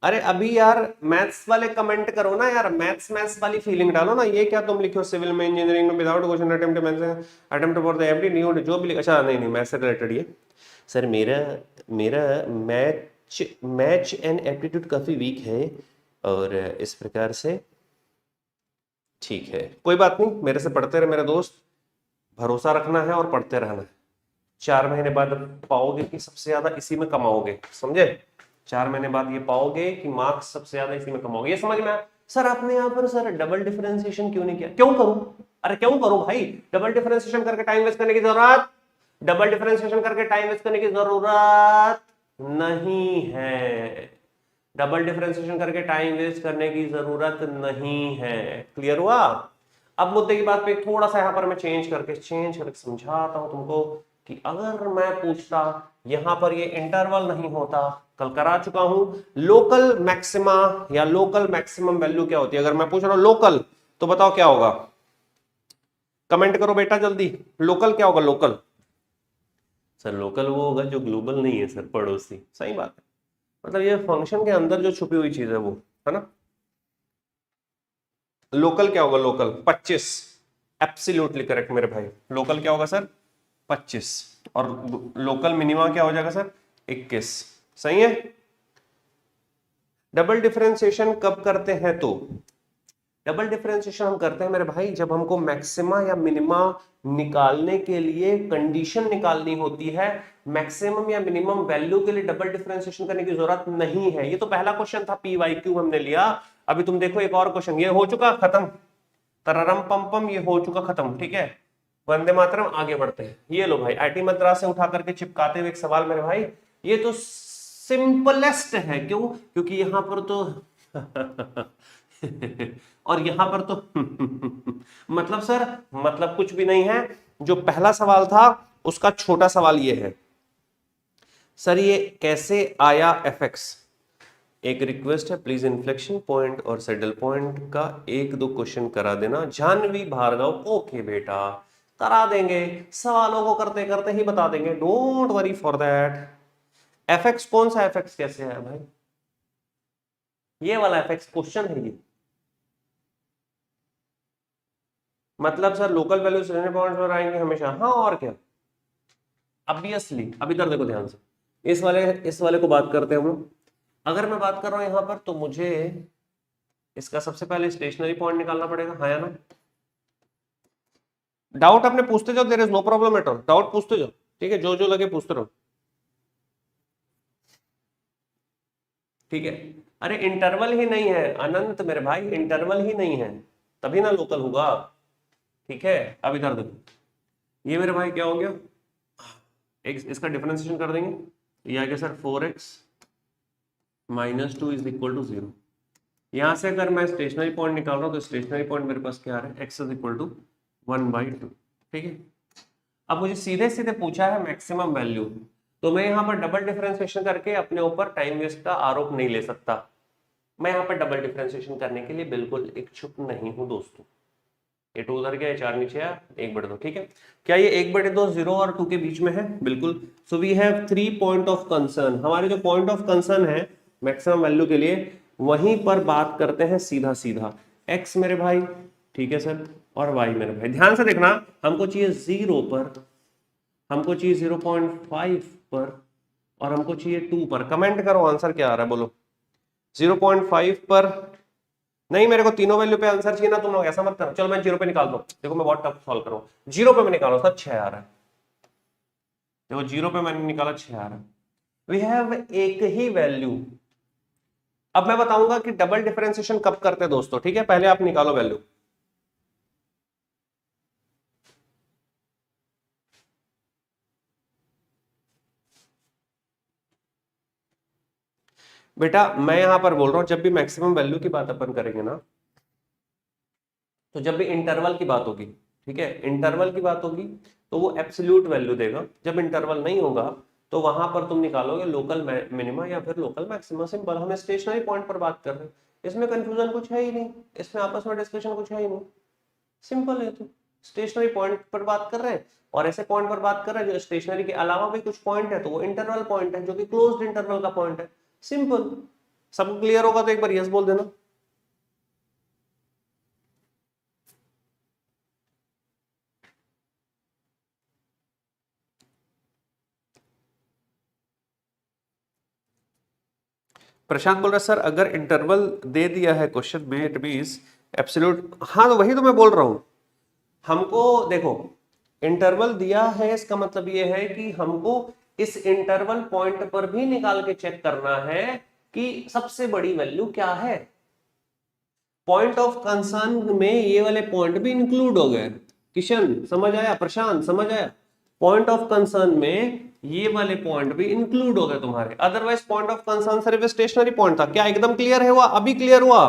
अरे अभी यार मैथ्स वाले कमेंट करो ना यार, मैथ्स वाली फीलिंग डालो ना। ये क्या तुम लिखो सिविल में इंजीनियरिंग में without question attempt for the every new जो भी अच्छा नहीं मैथ्स से रिलेटेड ये सर मेरा मेरा मैच एंड एप्टीट्यूड काफी वीक है और इस प्रकार से ठीक है, कोई बात नहीं, मेरे से पढ़ते रहे मेरे दोस्त, भरोसा रखना है और पढ़ते रहना है। 4 महीने बाद पाओगे कि सबसे ज्यादा इसी में कमाओगे, समझे? 4 महीने बाद ये पाओगे कि मार्क्स सबसे ज्यादा इसी में कमाओगे। ये समझ में आया? सर आपने यहाँ पर सर डबल डिफरेंशिएशन क्यों नहीं किया? क्यों करूं? अरे क्यों करूं भाई? डबल डिफरेंशिएशन करके टाइम वेस्ट करने की जरूरत, डबल डिफरेंशिएशन करके टाइम वेस्ट करने की जरूरत नहीं है। डबल डिफरेंशिएशन करके टाइम वेस्ट करने की जरूरत नहीं है। क्लियर हुआ? अब मुद्दे की बात पे थोड़ा सा यहां पर मैं चेंज करके समझाता हूं तुमको कि अगर मैं पूछता यहां पर ये इंटरवल नहीं होता, कल करा चुका हूं, लोकल मैक्सिमा या लोकल मैक्सिमम वैल्यू क्या होती है? अगर मैं पूछ रहा हूं लोकल, तो बताओ क्या होगा? कमेंट करो बेटा जल्दी, लोकल क्या होगा? लोकल सर लोकल वो होगा जो ग्लोबल नहीं है सर, पड़ोसी। सही बात है, मतलब ये फंक्शन के अंदर जो छुपी हुई चीज है वो, है ना? लोकल क्या होगा? लोकल 25, एब्सोल्युटली करेक्ट मेरे भाई। लोकल क्या होगा सर? 25। और लोकल मिनिमा क्या हो जाएगा सर? 21। सही है। डबल डिफरेंशिएशन कब करते हैं? तो डबल डिफरेंशिएशन हम करते हैं मेरे भाई जब हमको मैक्सिमा या मिनिमा निकालने के लिए कंडीशन निकालनी होती है। मैक्सिमम या मिनिमम वैल्यू के लिए डबल डिफरेंशिएशन करने की जरूरत नहीं है। ये तो पहला क्वेश्चन था, पी वाई क्यू हमने लिया। अभी तुम देखो एक और क्वेश्चन, ये हो चुका खत्म, तररम पम पम, ये हो चुका खत्म। ठीक है, वंदे मातरम, आगे बढ़ते हैं। ये लो भाई, आईटी मद्रास से उठा करके चिपकाते हुए एक सवाल मेरे भाई, ये तो सिंपलेस्ट है। क्यों? क्योंकि यहां पर तो और यहां पर तो मतलब सर, मतलब कुछ भी नहीं है। जो पहला सवाल था उसका छोटा सवाल ये है, सर ये कैसे आया fx? एक रिक्वेस्ट है, प्लीज इन्फ्लेक्शन पॉइंट और सेटल पॉइंट का 1-2 क्वेश्चन करा देना। जानवी भार्गव, ओके बेटा करा देंगे, सवालों को करते करते ही बता देंगे, don't worry for that. fx कौन सा fx कैसे है भाई? ये वाला fx क्वेश्चन है ये। मतलब sir local value settle points पर आएंगे हमेशा, हाँ और क्या, ऑब्वियसली। अब इधर देखो ध्यान से, इस वाले को बात करते हैं हम लोग। अगर मैं बात कर रहा हूं यहां पर, तो मुझे इसका सबसे पहले स्टेशनरी पॉइंट निकालना पड़ेगा, हाँ या ना? डाउट अपने पूछते जाओ, there is no problem at all, doubt पूछते जाओ, ठीक है, जो जो लगे पूछते रहो, ठीक है। अरे इंटरवल ही नहीं है अनंत मेरे भाई, इंटरवल ही नहीं है, तभी ना लोकल होगा। ठीक है, अब इधर देखो, ये मेरे भाई क्या हो गया, एक इसका डिफरेंशिएशन कर देंगे, ये आ गया sir 4x -2 is equal to 0। यहां से अगर मैं स्टेशनरी पॉइंट निकाल रहा हूं तो स्टेशनरी पॉइंट मेरे पास क्या आ रहा है? x is equal to 1/2। ठीक है, अब मुझे सीधे सीधे पूछा है मैक्सिमम वैल्यू, तो मैं यहाँ पर डबल डिफरेंशिएशन करके अपने ऊपर टाइम वेस्ट का आरोप नहीं ले सकता। मैं यहाँ पर डबल डिफरेंशिएशन करने के लिए बिल्कुल इच्छुक नहीं हूं दोस्तों। ये 2 उधर गया, 4 नीचे आया, 1/2। ठीक है, क्या ये 1/2 0 और 2 के बीच में है? बिल्कुल। So we have 3 point of concern. हमारे जो पॉइंट ऑफ कंसर्न है मैक्सिमम वैल्यू के लिए, वहीं पर बात करते हैं सीधा सीधा। x मेरे भाई, ठीक है सर, और y मेरे भाई। ध्यान से देखना, हमको चाहिए 0 पर, हमको चाहिए 0.5 पर, और हमको चाहिए 2 पर। कमेंट करो आंसर क्या आ रहा है, बोलो। 0.5 पर नहीं, मेरे को तीनों वैल्यू पे आंसर चाहिए ना, तुम लोग ऐसा मत करो। चलो मैं 0 पे निकाल दो, देखो मैं बहुत टफ सॉल्व करूँ। 0 पे मैं निकालो सर, 6 आ रहा है। देखो 0 पे मैंने निकाला, 6 आ रहा है। वी हैव एक ही वैल्यू। अब मैं बताऊंगा कि डबल डिफरेंशिएशन कब करते हैं दोस्तों, ठीक है? पहले आप निकालो वैल्यू। बेटा मैं यहां पर बोल रहा हूं, जब भी मैक्सिमम वैल्यू की बात अपन करेंगे ना, तो जब भी इंटरवल की बात होगी, ठीक है, इंटरवल की बात होगी, तो वो एब्सोल्यूट वैल्यू देगा। जब इंटरवल नहीं होगा तो वहां पर तुम निकालोगे लोकल मिनिमा या फिर लोकल मैक्सिमा। सिंपल, हम स्टेशनरी पॉइंट पर बात कर रहे हैं, इसमें कंफ्यूजन कुछ है ही नहीं, इसमें आपस में डिस्कशन कुछ है ही नहीं, सिंपल है। तो स्टेशनरी पॉइंट पर बात कर रहे हैं, और ऐसे पॉइंट पर बात कर रहे हैं जो स्टेशनरी के अलावा भी कुछ पॉइंट है, तो वो इंटरवल पॉइंट है, जो कि क्लोज्ड इंटरवल का पॉइंट है। सिंपल, सब क्लियर होगा तो एक बार यस बोल देना। प्रशांत बोल रहा है सर अगर इंटरवल दे दिया है क्वेश्चन में, इट मींस एब्सोल्यूट। हाँ तो वही तो मैं बोल रहा हूं, हमको देखो इंटरवल दिया है, इसका मतलब ये है कि हमको इस इंटरवल पॉइंट पर भी निकाल के चेक करना है कि सबसे बड़ी वैल्यू क्या है। पॉइंट ऑफ कंसर्न में ये वाले पॉइंट भी इंक्लूड हो गए। किशन समझ आया, प्रशांत समझ आया, पॉइंट ऑफ कंसर्न में ये वाले पॉइंट भी इंक्लूड हो गए तुम्हारे। अदरवाइज पॉइंट ऑफ कंसर्न सिर्फ स्टेशनरी पॉइंट था। क्या एकदम क्लियर है हुआ? अभी क्लियर हुआ?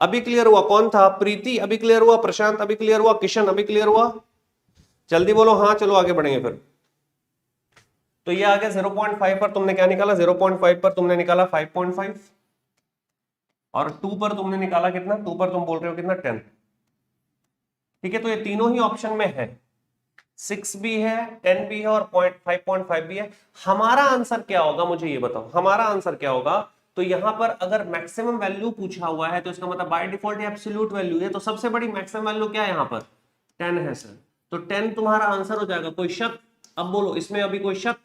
अभी क्लियर हुआ? कौन था? प्रीति अभी क्लियर हुआ, प्रशांत अभी क्लियर हुआ, किशन अभी क्लियर हुआ? जल्दी बोलो हाँ। चलो आगे बढ़ेंगे फिर। तो ये आ गया 0.5 पर तुमने क्या निकाला? 0.5 पर तुमने निकाला 5.5 और 2 पर तुमने निकाला कितना? 2 पर तुम बोल रहे हो कितना? 10। ठीक है, तो ये तीनों ही ऑप्शन में है, 6 भी है, 10 भी है और 5.5 भी है। हमारा आंसर क्या होगा मुझे ये बताओ, हमारा आंसर क्या होगा? तो यहां पर अगर मैक्सिमम वैल्यू पूछा हुआ है तो इसका मतलब बाय डिफॉल्ट एब्सोल्यूट वैल्यू है, तो सबसे बड़ी मैक्सिमम वैल्यू क्या है यहां पर? 10 है सर। तो 10 तुम्हारा आंसर हो जाएगा। कोई शक? अब बोलो, इसमें अभी कोई शक?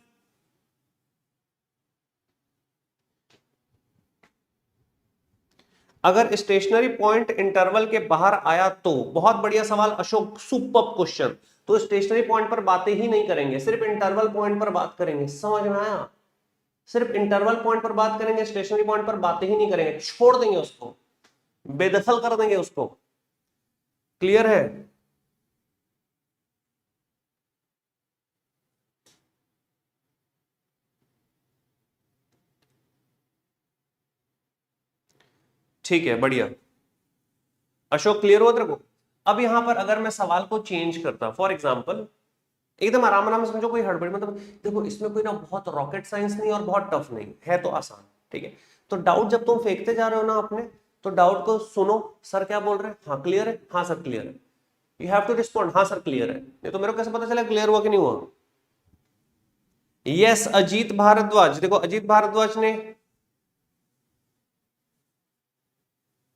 अगर स्टेशनरी पॉइंट इंटरवल के बाहर आया तो बहुत बढ़िया सवाल अशोक, सुपर क्वेश्चन। तो स्टेशनरी पॉइंट पर बातें ही नहीं करेंगे, सिर्फ इंटरवल पॉइंट पर बात करेंगे। समझ में आया? सिर्फ इंटरवल पॉइंट पर बात करेंगे, स्टेशनरी पॉइंट पर बातें ही नहीं करेंगे, छोड़ देंगे उसको, बेदखल कर देंगे उसको। क्लियर है? ठीक है, बढ़िया। अशोक क्लियर हो तेरे को? अब यहां पर अगर मैं सवाल को चेंज करता, फॉर एग्जाम्पल एकदम आराम आराम से समझो, कोई हड़बड़ी मतलब देखो, इसमें कोई ना बहुत रॉकेट साइंस नहीं और बहुत टफ नहीं है, तो आसान। ठीक है, तो डाउट जब तुम फेंकते जा रहे हो ना अपने, तो डाउट को सुनो, सर क्या बोल रहे हैं, हाँ क्लियर है, हाँ सर क्लियर है। यू हैव टू रिस्पॉन्ड, हाँ सर क्लियर है। नहीं तो मेरे को कैसे पता चला क्लियर हुआ कि नहीं हुआ? यस अजीत भारद्वाज, देखो अजीत भारद्वाज ने,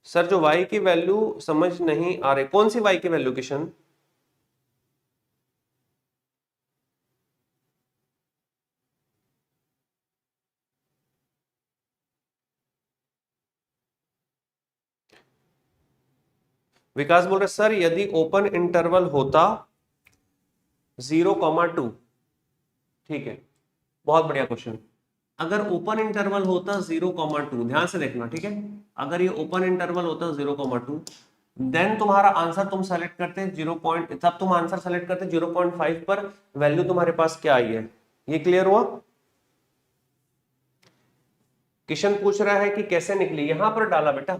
सर जो y की वैल्यू समझ नहीं आ रही, कौन सी y की वैल्यू किशन? विकास बोल रहे सर यदि ओपन इंटरवल होता 0,2। ठीक है, बहुत बढ़िया क्वेश्चन। अगर ओपन इंटरवल होता 0,2, ध्यान से देखना, ठीक है, अगर ये ओपन इंटरवल होता 0,2, देन तुम्हारा आंसर तुम सेलेक्ट करते 0 पॉइंट, तब तुम आंसर सेलेक्ट करते 0.5 पर, वैल्यू तुम्हारे पास क्या आई है? ये क्लियर हुआ? किशन पूछ रहा है कि कैसे निकली, यहां पर डाला बेटा,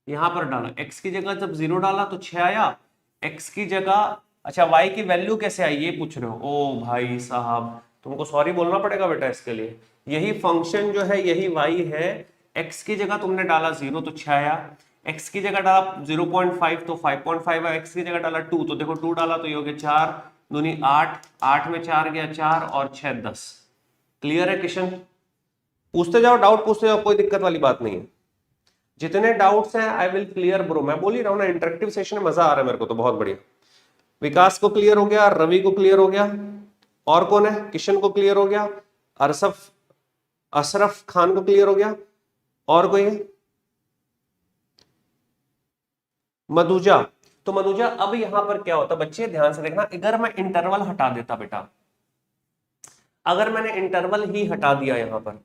यहां पर डाला, x की जगह जब 0 डाला तो 6 आया, x की जगह, अच्छा y की वैल्यू कैसे आई ये पूछ रहे हो? ओ भाई साहब, तुमको सॉरी बोलना पड़ेगा बेटा इसके लिए। यही फंक्शन जो है यही y है, x की जगह तुमने डाला 0 तो 6 आया, x की जगह डाला 0.5 तो 5.5 आया, x की जगह डाला 2 तो देखो 2 डाला तो ये हो गया 4 दूनी 8, 8 में 4 गया 4 और 6 10। क्लियर है किशन? पूछते जाओ, डाउट पूछते जाओ, कोई दिक्कत वाली बात नहीं है। जितने डाउट्स हैं आई विल क्लियर ब्रो, मैं बोल ही रहा हूं ना, इंटरेक्टिव सेशन में मजा आ रहा है मेरे को तो, बहुत बढ़िया। विकास को क्लियर हो गया, रवि को क्लियर हो गया, और कौन है? किशन को क्लियर हो गया, अरसफ अशरफ खान को क्लियर हो गया, और कोई है? मधुजा। तो मधुजा अब यहां पर क्या होता बच्चे, ध्यान से देखना, अगर मैं इंटरवल हटा देता बेटा, अगर मैंने इंटरवल ही हटा दिया यहां पर,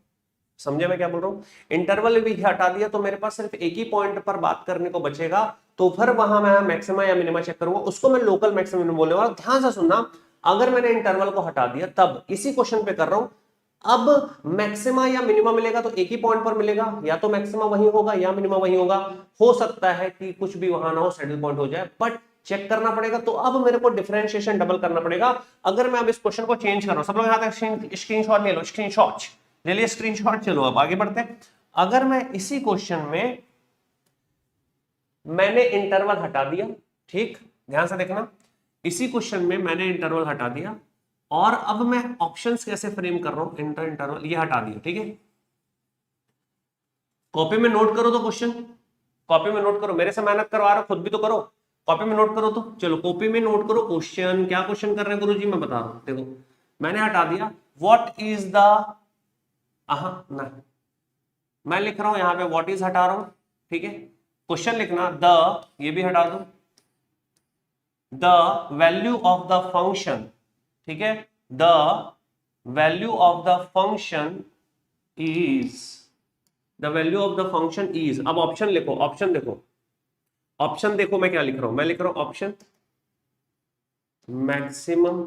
समझे मैं क्या बोल रहा हूं? इंटरवल भी हटा दिया तो मेरे पास सिर्फ एक ही पॉइंट पर बात करने को बचेगा, तो फिर वहां मैं मैक्सिमा या मिनिमा चेक करूंगा, उसको मैं लोकल मैक्सिमम बोलने वाला। ध्यान से सुनना, अगर मैंने इंटरवल को हटा दिया, तब इसी क्वेश्चन पे कर रहा हूं, अब मैक्सिमा या मिनिमा मिलेगा तो एक ही पॉइंट पर मिलेगा, या तो मैक्सिमा वही होगा या मिनिमा वही होगा, हो सकता है कि कुछ भी वहां ना हो, सेटल पॉइंट हो जाए, बट चेक करना पड़ेगा। तो अब मेरे को डिफरेंशिएशन डबल करना पड़ेगा। अगर मैं अब इस क्वेश्चन को चेंज कर रहा हूं, सब लोग यहां तक स्क्रीनशॉट ले लो, स्क्रीनशॉट ले लिया, स्क्रीनशॉट। चलो अब आगे बढ़ते हैं। अगर मैं इसी क्वेश्चन में मैंने इंटरवल हटा दिया, ठीक, ध्यान से देखना, इसी क्वेश्चन में मैंने इंटरवल हटा दिया, और अब मैं ऑप्शंस कैसे फ्रेम कर रहा हूं, इंटरवल ये हटा दिया, ठीक है। कॉपी में नोट करो तो क्वेश्चन, कॉपी में नोट करो, मेरे से मेहनत करवा रहे हो, खुद भी तो करो, कॉपी में नोट करो। तो चलो कॉपी में नोट करो क्वेश्चन, क्या क्वेश्चन कर रहे हैं गुरुजी, मैं बता रहा हूं। देखो मैंने हटा दिया, व्हाट इज द, ना, मैं लिख रहा हूं यहां पे व्हाट इज हटा रहा हूं, ठीक है। क्वेश्चन लिखना द, ये भी हटा दो, the value of the function, ठीक है, the value of the function is, the value of the function is, अब ऑप्शन लिखो, ऑप्शन देखो, ऑप्शन देखो मैं क्या लिख रहा हूं, मैं लिख रहा हूं option maximum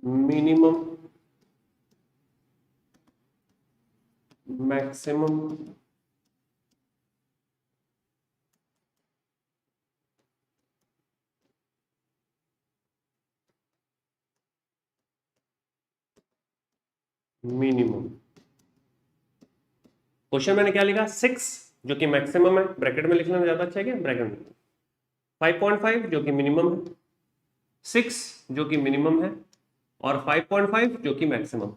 minimum maximum minimum. Question मैंने क्या लिखा, 6 जो कि मैक्सिमम है, ब्रैकेट में लिखना ज्यादा अच्छा है क्या, ब्रैकेट में, 5.5 जो कि मिनिमम है, 6 जो कि मिनिमम है, और 5.5 जो कि मैक्सिमम।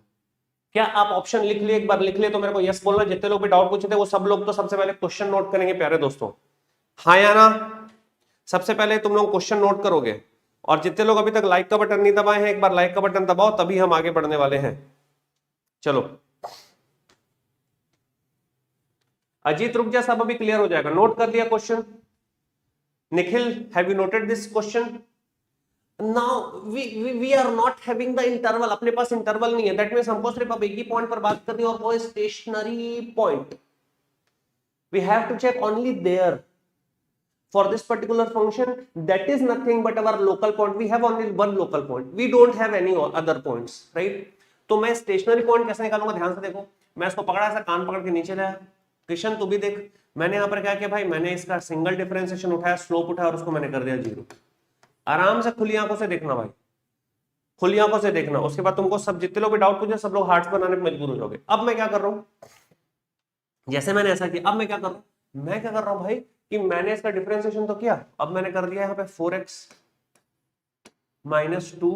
क्या आप ऑप्शन लिख लिए, एक बार लिख लिए तो मेरे को यस बोलना, जितने लोग भी डाउट पूछे थे वो सब लोग तो सबसे पहले क्वेश्चन नोट करेंगे प्यारे दोस्तों, हाँ या ना, सबसे पहले तुम लोग क्वेश्चन नोट करोगे, और जितने लोग अभी तक लाइक का बटन नहीं दबाए हैं एक बार लाइक का बटन दबाओ, तभी हम आगे बढ़ने वाले हैं। चलो अजीत रुक जा, सब अभी क्लियर हो जाएगा, नोट कर लिया question, Nikhil have you noted this question, now we are not having the interval, अपने पास इंटरवल नहीं है, दैट मींस हमको सिर्फ अब एक ही पॉइंट पर बात करनी है और वो है stationary point, we have to check only there for this particular function, that is nothing but our local point, we have only one local point, we don't have any other points, right? तो मैं stationary point कैसे निकालूंगा, ध्यान से देखो, मैं इसको पकड़ा ऐसा कान पकड़ के नीचे लाया, कृष्ण तू भी देख, मैंने यहां पर क्या किया भाई, मैंने इसका सिंगल डिफरेंशिएशन उठाया, स्लोप उठाया और उसको मैंने कर दिया 0। आराम से खुली आंखों से देखना भाई, खुली आंखों से देखना, उसके बाद तुमको सब जितने लोग भी डाउट पूछे सब लोग हार्ट्स बनाने पर मजबूर हो जाओगे। अब मैं क्या कर रहा हूं, जैसे मैंने ऐसा किया, अब मैं क्या कर रहा हूं, मैं क्या कर रहा हूं भाई कि मैंने इसका डिफरेंशिएशन तो किया, अब मैंने कर दिया यहाँ पे 4x minus 2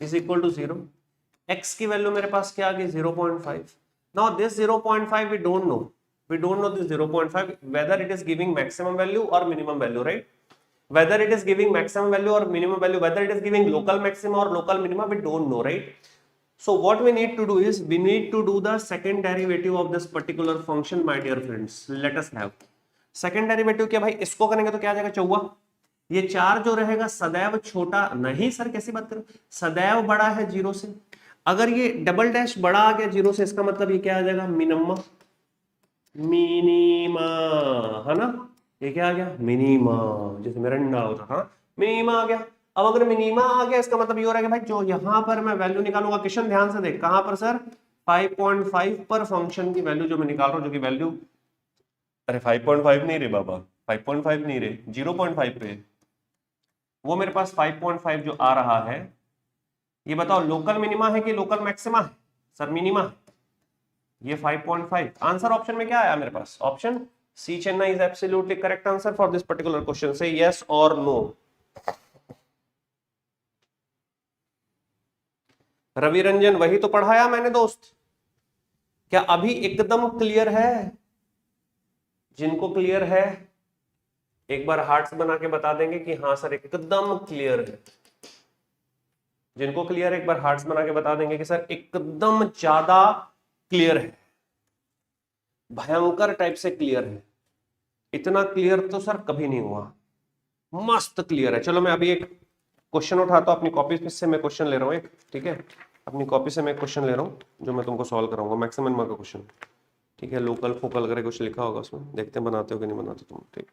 is equal to 0, x की वैल्यू मेरे पास क्या आ गई 0.5, now this 0.5 we don't know this 0.5 whether it is giving maximum value or minimum value, right? Whether it is giving maximum value or minimum value, whether it is giving local maxima or local minima, we don't know, right? So what we need to do is we need to do the second derivative of this particular function, my dear friends. Let us have second derivative क्या भाई, इसको करेंगे तो क्या आ जाएगा 4, ये 4 जो रहेगा सदैव छोटा, नहीं सर कैसी बात करें, सदैव बड़ा है 0 से, अगर ये डबल डैश बड़ा आ गया 0 से, इसका मतलब ये क्या आ जाएगा मिनिमम, मिनीमा, है ना, ये क्या आ गया मिनीमा, जैसे मिरंडा होता था, मिनीमा आ गया। अब अगर मिनीमा आ गया इसका मतलब ये हो रहा है कि भाई जो यहां पर मैं वैल्यू निकालूंगा, किशन ध्यान से देख, कहां पर सर 5.5 पर फंक्शन की वैल्यू जो मैं निकाल रहा हूं, जो कि वैल्यू, अरे 5.5 नहीं रे बाबा, 5.5 नहीं रे, 0.5 पे, वो मेरे पास 5.5 जो आ रहा है, ये बताओ लोकल मिनिमा है कि लोकल मैक्सिमा है, सर मिनिमा है, ये 5.5, आंसर ऑप्शन में क्या आया मेरे पास, option C Chennai is absolutely correct answer for this particular question, say yes और नो। रवि रंजन वही तो पढ़ाया मैंने दोस्त, क्या अभी एकदम क्लियर है, जिनको क्लियर है एक बार हार्ट्स बना के बता देंगे कि हाँ सर एकदम क्लियर है, जिनको क्लियर है एक बार हार्ट्स बना के बता देंगे कि सर एकदम ज्यादा क्लियर है, भयंकर टाइप से क्लियर है, इतना क्लियर तो सर कभी नहीं हुआ, मस्त क्लियर है। चलो मैं अभी एक क्वेश्चन उठाता हूं अपनी कॉपी से, मैं क्वेश्चन ले रहा हूं एक, ठीक है, अपनी कॉपी से मैं क्वेश्चन ले रहा हूं जो मैं तुमको सॉल्व कराऊंगा, मैक्सिमम नंबर का क्वेश्चन, ठीक है, लोकल फोकल करके कुछ लिखा होगा उसमें, देखते हैं बनाते हो कि नहीं बनाते तुम, ठीक।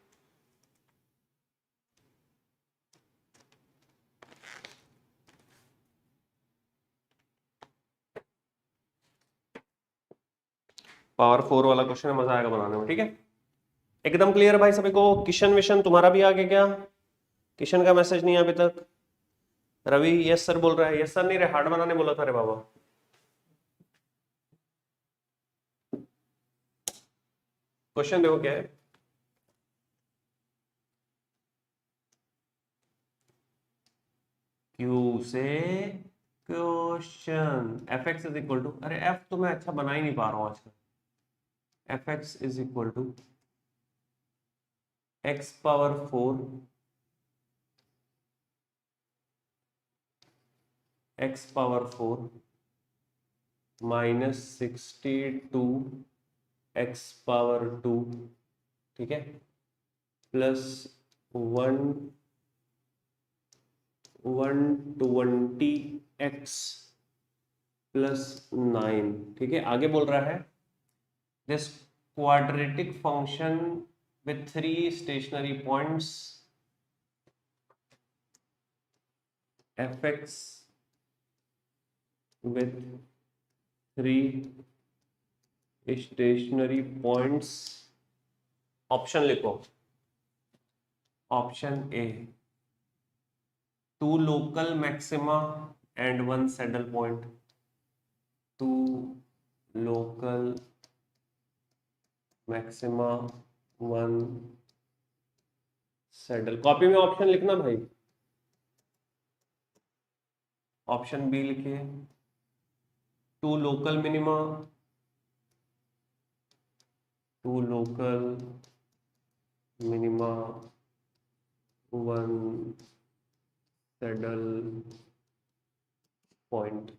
पावर 4 वाला क्वेश्चन है, मजा आएगा बनाने में, ठीक है, एकदम क्लियर भाई सभी को। किशन विशन तुम्हारा भी आ गया क्या, किशन का मैसेज नहीं है अभी तक, रवि यस सर बोल रहा है, यस सर नहीं रे, हार्ड बनाने बोला था रे बाबा। क्वेश्चन देखो क्या है, क्यू से question, f x is equal to, अरे एफ तो मैं अच्छा बना ही नहीं पा रहा हूं आजकल, f x is equal to x power 4 x power 4 minus 62 x power 2, ठीक है, प्लस 120x प्लस 9, ठीक है। आगे बोल रहा है this quadratic function with 3 stationary points fx with 3 stationary points, option लिखो, option A 2 local maxima and 1 saddle point, 2 local maxima 1 saddle. Copy में ऑप्शन लिखना भाई, ऑप्शन बी लिखिए 2 local minima, 2 local minima 1 saddle point.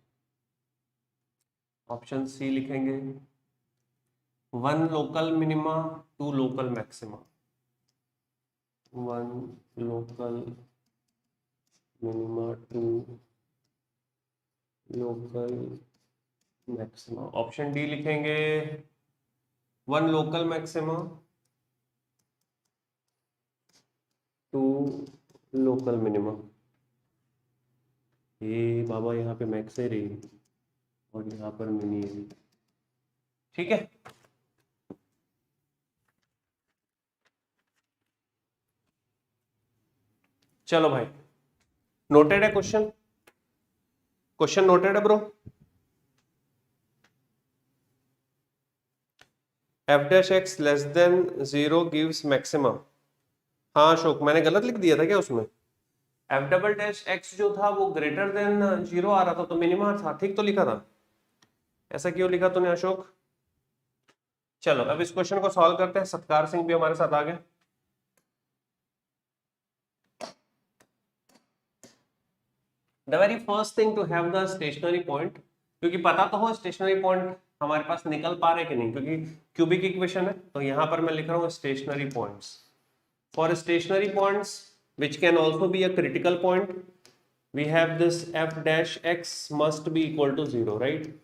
Option C लिखेंगे 1 local minima 2 local maxima, 1 local minima 2 local maxima. Option D लिखेंगे 1 local maxima 2 local minima. ये बाबा यहाँ पे max है रही और यहाँ पर मिनी है, ठीक है। चलो भाई, नोटेड है क्वेश्चन, क्वेश्चन नोटेड है bro. f dash x less than 0 gives maximum. हाँ अशोक, मैंने गलत लिख दिया था क्या उसमें? f डबल डैश एक्स जो था वो ग्रेटर देन 0 आ रहा था तो मिनिमा था, ठीक तो लिखा था। ऐसा क्यों लिखा तूने अशोक? चलो अब इस क्वेश्चन को सॉल्व करते हैं। सत्कार सिंह भी हमारे साथ आ गए। The very first thing to have the stationary point, क्योंकि पता तो हो स्टेशनरी पॉइंट हमारे पास निकल पा रहे कि नहीं, क्योंकि क्यूबिक इक्वेशन है। तो यहां पर मैं लिख रहा हूं stationary points. For stationary points which can also be a critical point, we have this f dash x must be equal to 0, right.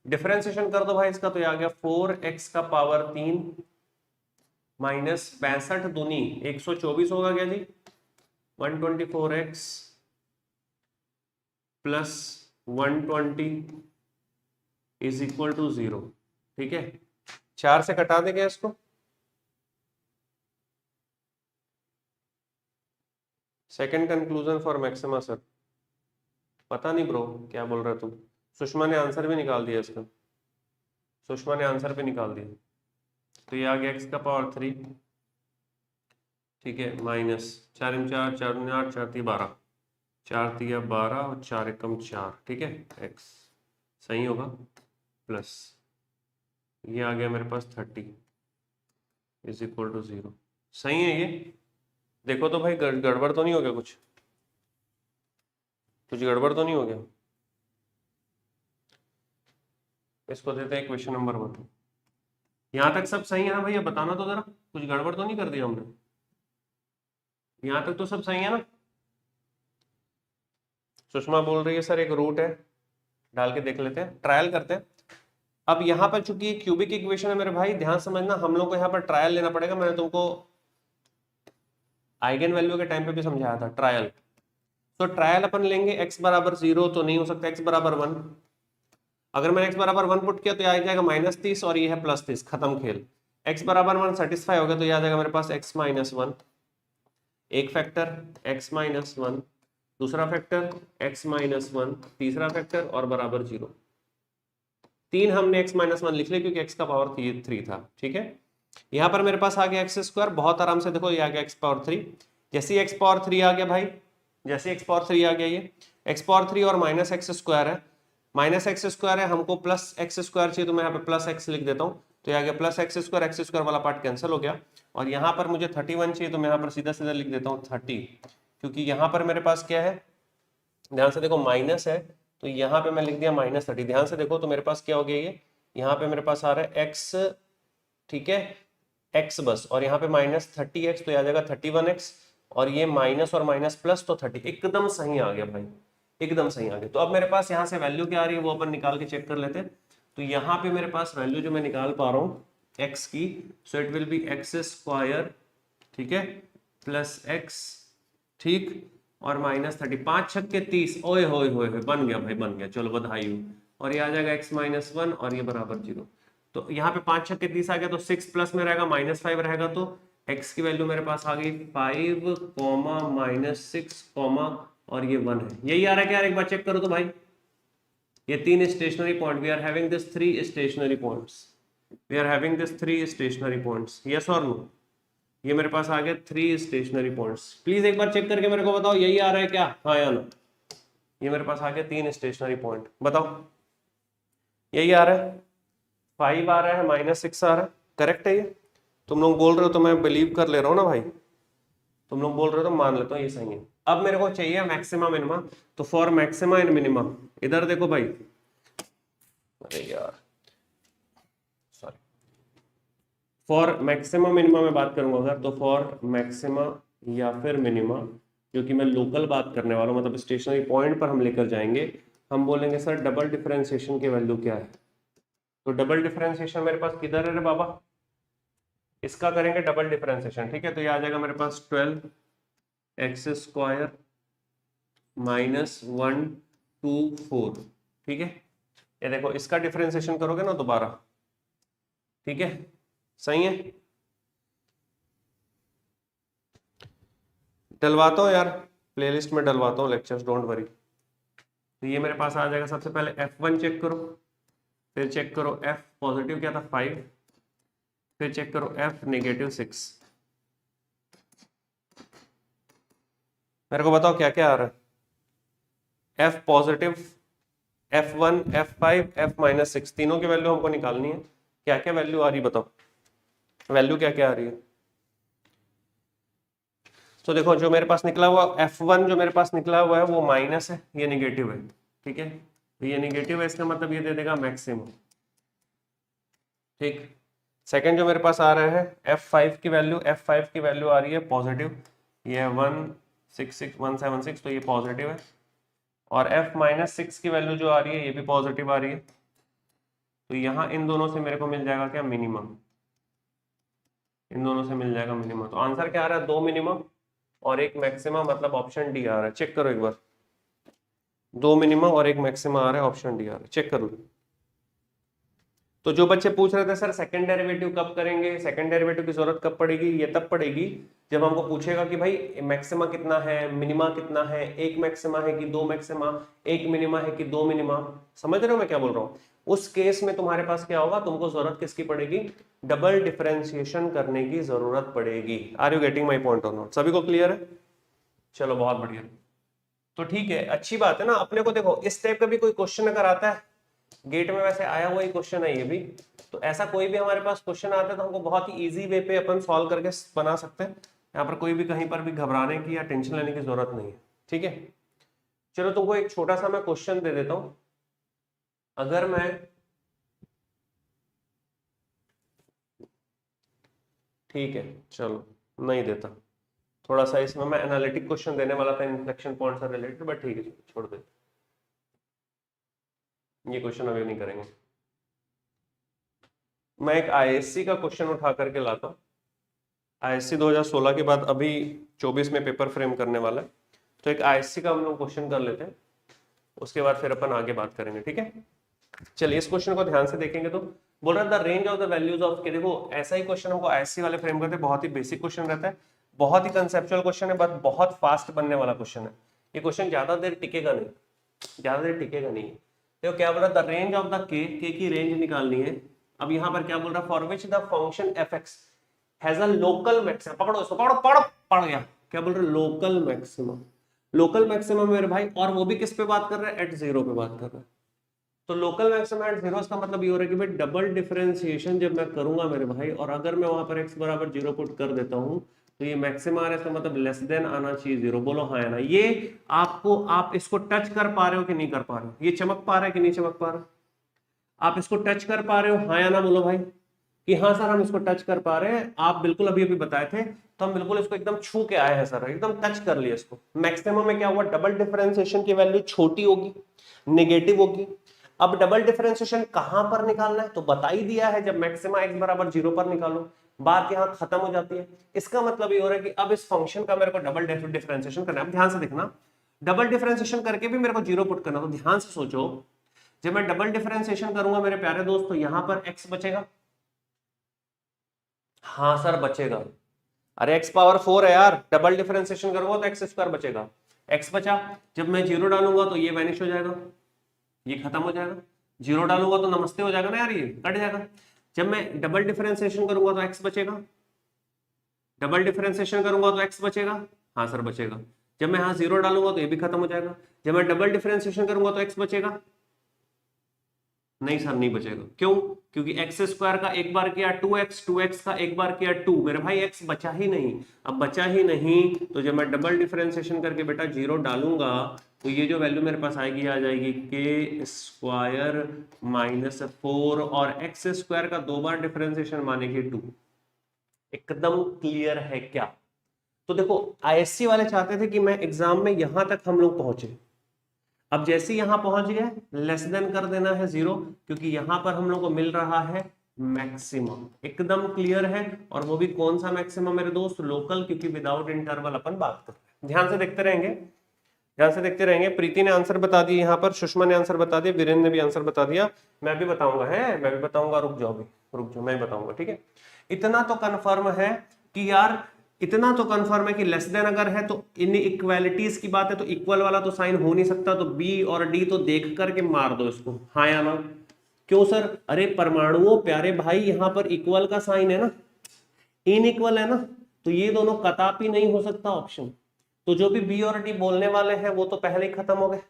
Differentiation कर दो भाई इसका, तो ये आ गया 4x का पावर 3 माइनस 65 दूनी 124 होगा क्या जी, 124x plus 120 is equal to 0, ठीक है। 4 से कटा देंगे इसको, second conclusion for maxima sir. पता नहीं ब्रो क्या बोल रहे तुम। सुषमा ने आंसर भी निकाल दिया इसका, सुषमा ने आंसर भी निकाल दिया। तो ये आ गया x का पावर 3, ठीक है, माइनस 4 × 4 4 × 8 4 × 12 4 × 12 और 4 × 4, ठीक है, x सही होगा, प्लस ये आ गया मेरे पास 30 इज इक्वल टू 0। सही है ये? देखो तो भाई गड़बड़ तो नहीं हो गया, कुछ गड़बड़ तो नहीं हो गया? इसको देते हैं क्वेश्चन नंबर 1। यहां तक सब सही है ना भैया? बताना तो जरा, कुछ गड़बड़ तो नहीं कर दिया हमने? यहां तक तो सब सही है ना? सुषमा बोल रही है सर एक रूट है, डाल के देख लेते हैं, ट्रायल करते हैं। अब यहाँ पर चूंकि क्यूबिक इक्वेशन है मेरे भाई, ध्यान समझना, हम लोग को यहाँ पर ट्रायल लेना पड़ेगा। मैंने तुमको आइगन वैल्यू के टाइम पे भी समझाया था ट्रायल। तो ट्रायल अपन लेंगे x बराबर 0 तो नहीं हो सकता, x बराबर 1। अगर मैंने x बराबर 1 पुट किया तो ये आ जाएगा -30 और ये है +30, खत्म खेल। x बराबर 1 सेटिस्फाई हो गया तो ये आ जाएगा मेरे पास x - 1, एक फैक्टर x - 1, दूसरा फैक्टर x - 1, तीसरा फैक्टर और बराबर 0। 3 हमने x - 1 लिख लिया क्योंकि x का पावर 3 था, ठीक है। यहाँ पर मेरे पास आ गया x², बहुत आराम से देखो ये आ गया x पावर 3। जैसे ही x पावर 3 आ गया भाई, जैसे x पावर 3 आ गया, ये x पावर 3 और माइनस x² है, माइनस x² है, हमको प्लस x² चाहिए तो मैं यहाँ पे प्लस x लिख देता हूँ। तो ये आ गया प्लस x² वाला पार्ट कैंसिल हो गया। और यहाँ पर मुझे 31 चाहिए तो मैं यहाँ पर सीधा सीधा लिख देता हूँ 30, क्योंकि यहाँ पर मेरे पास क्या है, ध्यान से देखो माइनस है तो यहाँ पे मैं लिख दिया -30। ध्यान से देखो तो मेरे पास क्या हो गया, यहाँ पे मेरे पास आ रहा है x, ठीक है, x बस, और यहाँ पे -30x तो आ जाएगा 31x, और ये माइनस और माइनस प्लस तो 30, एकदम सही आ गया भाई, एकदम सही आ गया। तो अब मेरे पास यहाँ से वैल्यू क्या आ रही है वो अपन निकाल के चेक कर लेते हैं। तो यहाँ पे मेरे पास वैल्यू जो मैं निकाल पा रहा हूँ x की, सो इट विल बी x², ठीक है, प्लस x, ठीक, और -30, 5 छक के 30, ओए होए होए होए, बन गया भाई, बन गया, चलो बधाई हो। और ये आ जाएगा x-1 और ये बराबर 0। तो यहाँ पे 5 छक के 30 आ गया, तो 6 प्लस में रहेगा -5 रहेगा, तो x की वैल्यू मेरे पास आ गई 5, -6, और ये 1 है। यही आ रहा है क्या? एक बार चेक करो तो भाई, ये 3 stationary point, we are having this 3 stationary points, we are having this 3 stationary points, yes और नो? ये मेरे पास आ गया 3 स्टेशनरी पॉइंट्स। प्लीज एक बार चेक करके मेरे को बताओ, यही आ रहा है क्या, हाँ या ना? ये मेरे पास आ गया 3 स्टेशनरी पॉइंट, बताओ यही आ रहा है? 5 आ रहा है, -6 आ रहा है, करेक्ट है ये? तुम लोग बोल रहे हो तो मैं बिलीव कर ले रहा हूँ ना भाई, तुम लोग बोल रहे हो तो मान लेता हूँ ये सही है। अब मेरे को चाहिए मैक्सिमा मिनिमा, तो फॉर मैक्सिमा एंड मिनिमा इधर देखो भाई, अरे यार सॉरी, फॉर मैक्सिमा मिनिमा में बात करूंगा अगर, तो फॉर मैक्सिमा या फिर मिनिमा, क्योंकि मैं लोकल बात करने वाला हूँ, मतलब स्टेशनरी पॉइंट पर हम लेकर जाएंगे, हम बोलेंगे सर डबल डिफरेंशिएशन की वैल्यू क्या है। तो डबल डिफरेंशिएशन मेरे पास किधर है रे बाबा, इसका करेंगे डबल डिफरेंशिएशन, ठीक है। तो ये आ जाएगा मेरे पास 12x² -124, ठीक है। ये देखो इसका डिफरेंशिएशन करोगे ना दोबारा, ठीक है, सही है। डलवाता हूँ यार, प्लेलिस्ट में डलवाता हूँ लेक्चर्स, डोंट वरी। तो ये मेरे पास आ जाएगा, सबसे पहले F1 चेक करो, फिर चेक करो F पॉजिटिव क्या था 5, फिर चेक करो F -6। मेरे को बताओ क्या क्या आ रहा है, F positive, F1, F5, F-6, तीनों की वैल्यू हमको निकालनी है। क्या क्या वैल्यू आ रही है बताओ, वैल्यू क्या क्या आ रही है? तो देखो जो मेरे पास निकला हुआ F1 जो मेरे पास निकला हुआ है वो माइनस है, ये निगेटिव है, ठीक है, तो ये निगेटिव है, इसका मतलब ये दे देगा मैक्सिमम, ठीक। सेकंड जो मेरे पास आ रहा है F5 की वैल्यू, F5 की वैल्यू आ रही है पॉजिटिव, ये 166 तो ये पॉजिटिव है, और F-6 की वैल्यू जो आ रही है ये भी पॉजिटिव आ रही है। तो यहाँ इन दोनों से मेरे को मिल जाएगा क्या, मिनिमम, इन दोनों से मिल जाएगा मिनिमम। तो आंसर क्या आ रहा है, 2 मिनिमम और 1 मैक्सिमम, मतलब ऑप्शन डी आ रहा है। चेक करो एक बार, 2 मिनिमम और 1 मैक्सिमम आ रहा है, ऑप्शन डी आ रहा है, चेक करो। तो जो बच्चे पूछ रहे थे सर सेकंड डेरिवेटिव कब करेंगे, सेकंड डेरिवेटिव की जरूरत कब पड़ेगी, ये तब पड़ेगी जब हमको पूछेगा कि भाई मैक्सिमा कितना है, मिनिमा कितना है, 1 मैक्सिमा है कि 2 मैक्सिमा, 1 मिनिमा है कि 2 मिनिमा, समझ रहे हो मैं क्या बोल रहा हूँ? उस केस में तुम्हारे पास क्या होगा, तुमको जरूरत किसकी पड़ेगी, डबल डिफरेंशिएशन करने की जरूरत पड़ेगी। Are you getting my point or not? सभी को क्लियर है? चलो बहुत बढ़िया। तो ठीक है, अच्छी बात है ना। अपने को देखो इस टाइप का भी कोई क्वेश्चन अगर आता है, गेट में वैसे आया हुआ ही क्वेश्चन है ये भी, तो ऐसा कोई भी हमारे पास क्वेश्चन आता है तो हमको बहुत ही इजी वे पे अपन सॉल्व करके बना सकते हैं। यहाँ पर कोई भी कहीं पर भी घबराने की या टेंशन लेने की जरूरत नहीं है, ठीक है। चलो तुमको एक छोटा सा मैं क्वेश्चन दे देता हूं, अगर मैं, ठीक है चलो नहीं देता, थोड़ा सा इसमें मैं एनालिटिक क्वेश्चन देने वाला था इन्फ्लेक्शन पॉइंट से रिलेटेड, बट ठीक है छोड़ दे, ये क्वेश्चन अभी नहीं करेंगे। मैं एक आईएससी का क्वेश्चन उठा करके लाता हूँ, आईएससी 2016 के बाद अभी 24 में पेपर फ्रेम करने वाला है, तो एक आईएससी का हम लोग क्वेश्चन कर लेते हैं, उसके बाद फिर अपन आगे बात करेंगे, ठीक है। चलिए इस क्वेश्चन को ध्यान से देखेंगे तो बोल रहा है the range of the values of के, देखो ऐसा ही क्वेश्चन हमको आईएससी वाले फ्रेम करते हैं, बहुत ही बेसिक क्वेश्चन रहता है, बहुत ही कंसेप्चुअल क्वेश्चन है, बट बहुत फास्ट बनने वाला क्वेश्चन है। ये क्वेश्चन ज्यादा देर टिकेगा नहीं, ज्यादा देर टिकेगा नहीं। देखो क्या बोल रहा है, द रेंज ऑफ द के की रेंज निकालनी है। अब यहाँ पर क्या बोल रहा है, for which the function f x has a local maximum, पकड़ो इसको, पकड़ो पढ़ पढ़ गया, क्या बोल रहे हैं, लोकल मैक्सिमम, लोकल मैक्सिमम मेरे भाई, और वो भी किस पे बात कर रहे हैं, एट 0 पे बात कर रहे हैं। तो लोकल मैक्सिमम एट 0 का मतलब ये हो रहा है कि भाई डबल डिफरेंशिएशन जब मैं करूंगा मेरे भाई, और अगर मैं वहां पर x बराबर 0 पुट कर देता हूं, तो ये मैक्सिमम आ रहा है, इसका मतलब लेस देन आना चाहिए 0, बोलो हाँ या ना। ये आपको, आप इसको टच कर पा रहे हो कि नहीं कर पा रहे हो, ये चमक पा रहा है कि नहीं चमक पा रहा? आप इसको टच कर पा रहे हो, हाँ या ना बोलो भाई कि हाँ सर हम इसको टच कर पा रहे हैं। आप बिल्कुल अभी अभी बताए थे, तो हम बिल्कुल इसको एकदम छू के आए हैं सर, एकदम टच कर लिया इसको। मैक्सिमम में क्या हुआ, डबल डिफरेंशिएशन की वैल्यू छोटी होगी, नेगेटिव होगी। अब डबल डिफरेंशिएशन कहां पर निकालना है, तो बता ही दिया है, जब मैक्सिमा x बराबर 0 पर निकालो, बात यहां खत्म हो जाती है। इसका मतलब ये हो रहा है कि अब इस फंक्शन का मेरे को डबल डिफरेंशिएशन करना है। अब ध्यान से देखना, डबल डिफरेंशिएशन करके भी मेरे को 0 पुट करना, तो ध्यान से सोचो, जब मैं डबल डिफरेंशिएशन करूंगा मेरे प्यारे दोस्त, तो यहां पर x बचेगा, हाँ सर बचेगा। अरे एक्स पावर 4 है यार, डबल डिफरेंशिएशन करूंगा तो एक्स स्क्वायर बचेगा, एक्स बचा। जब मैं जीरो डालूंगा तो ये वैनिश हो जाएगा, ये खत्म हो जाएगा। जीरो डालूंगा तो नमस्ते हो जाएगा ना यार, ये कट जाएगा। जब मैं डबल डिफरेंशिएशन करूंगा तो एक्स बचेगा, डबल डिफरेंशिएशन करूंगा तो एक्स बचेगा, हाँ सर बचेगा। जब मैं यहां जीरो डालूंगा तो ये भी खत्म हो जाएगा। जब मैं डबल डिफरेंशिएशन करूंगा तो एक्स बचेगा, नहीं सर नहीं बचेगा। क्यों? क्योंकि एक्स स्क्वायर का एक बार किया 2x, 2x का एक बार किया 2, मेरे भाई x बचा ही नहीं। अब बचा ही नहीं तो जब मैं डबल डिफरेंशिएशन करके बेटा जीरो डालूंगा तो ये जो वैल्यू मेरे पास आएगी, आ जाएगी के स्क्वायर माइनस 4, और एक्स स्क्वायर का दो बार डिफरेंशिएशन माने कि 2। एकदम क्लियर है क्या? तो देखो आईएससी वाले चाहते थे कि मैं एग्जाम में यहां तक हम लोग पहुंचे। अब जैसे यहां पहुंच गए लेस देन कर देना है 0, क्योंकि यहां पर हम लोग को मिल रहा है मैक्सिमम। एकदम क्लियर है। और वो भी कौन सा मैक्सिमम मेरे दोस्त? लोकल, क्योंकि विदाउट इंटरवल अपन बात कर रहे हैं। ध्यान से देखते रहेंगे, ध्यान से देखते रहेंगे। प्रीति ने आंसर बता दिया यहाँ पर, सुषमा ने आंसर बता दिया, वीरेंद्र ने भी आंसर बता दिया। मैं भी बताऊंगा, है मैं भी बताऊंगा, रुक जाओ भी, रुक जाओ, मैं बताऊंगा, ठीक है। इतना तो कंफर्म है कि यार, इतना तो कंफर्म है कि लेस देन अगर है तो इन इक्वालिटीज की बात है, तो इक्वल वाला तो साइन हो नहीं सकता, तो बी और डी तो देख करके मार दो इसको, हाँ या ना। क्यों सर? अरे परमाणुओं प्यारे भाई, यहां पर इक्वल का साइन है ना, इनइक्वल है ना, तो ये दोनों कदापि नहीं हो सकता ऑप्शन। तो जो भी बी और डी बोलने वाले हैं वो तो पहले ही खत्म हो गए,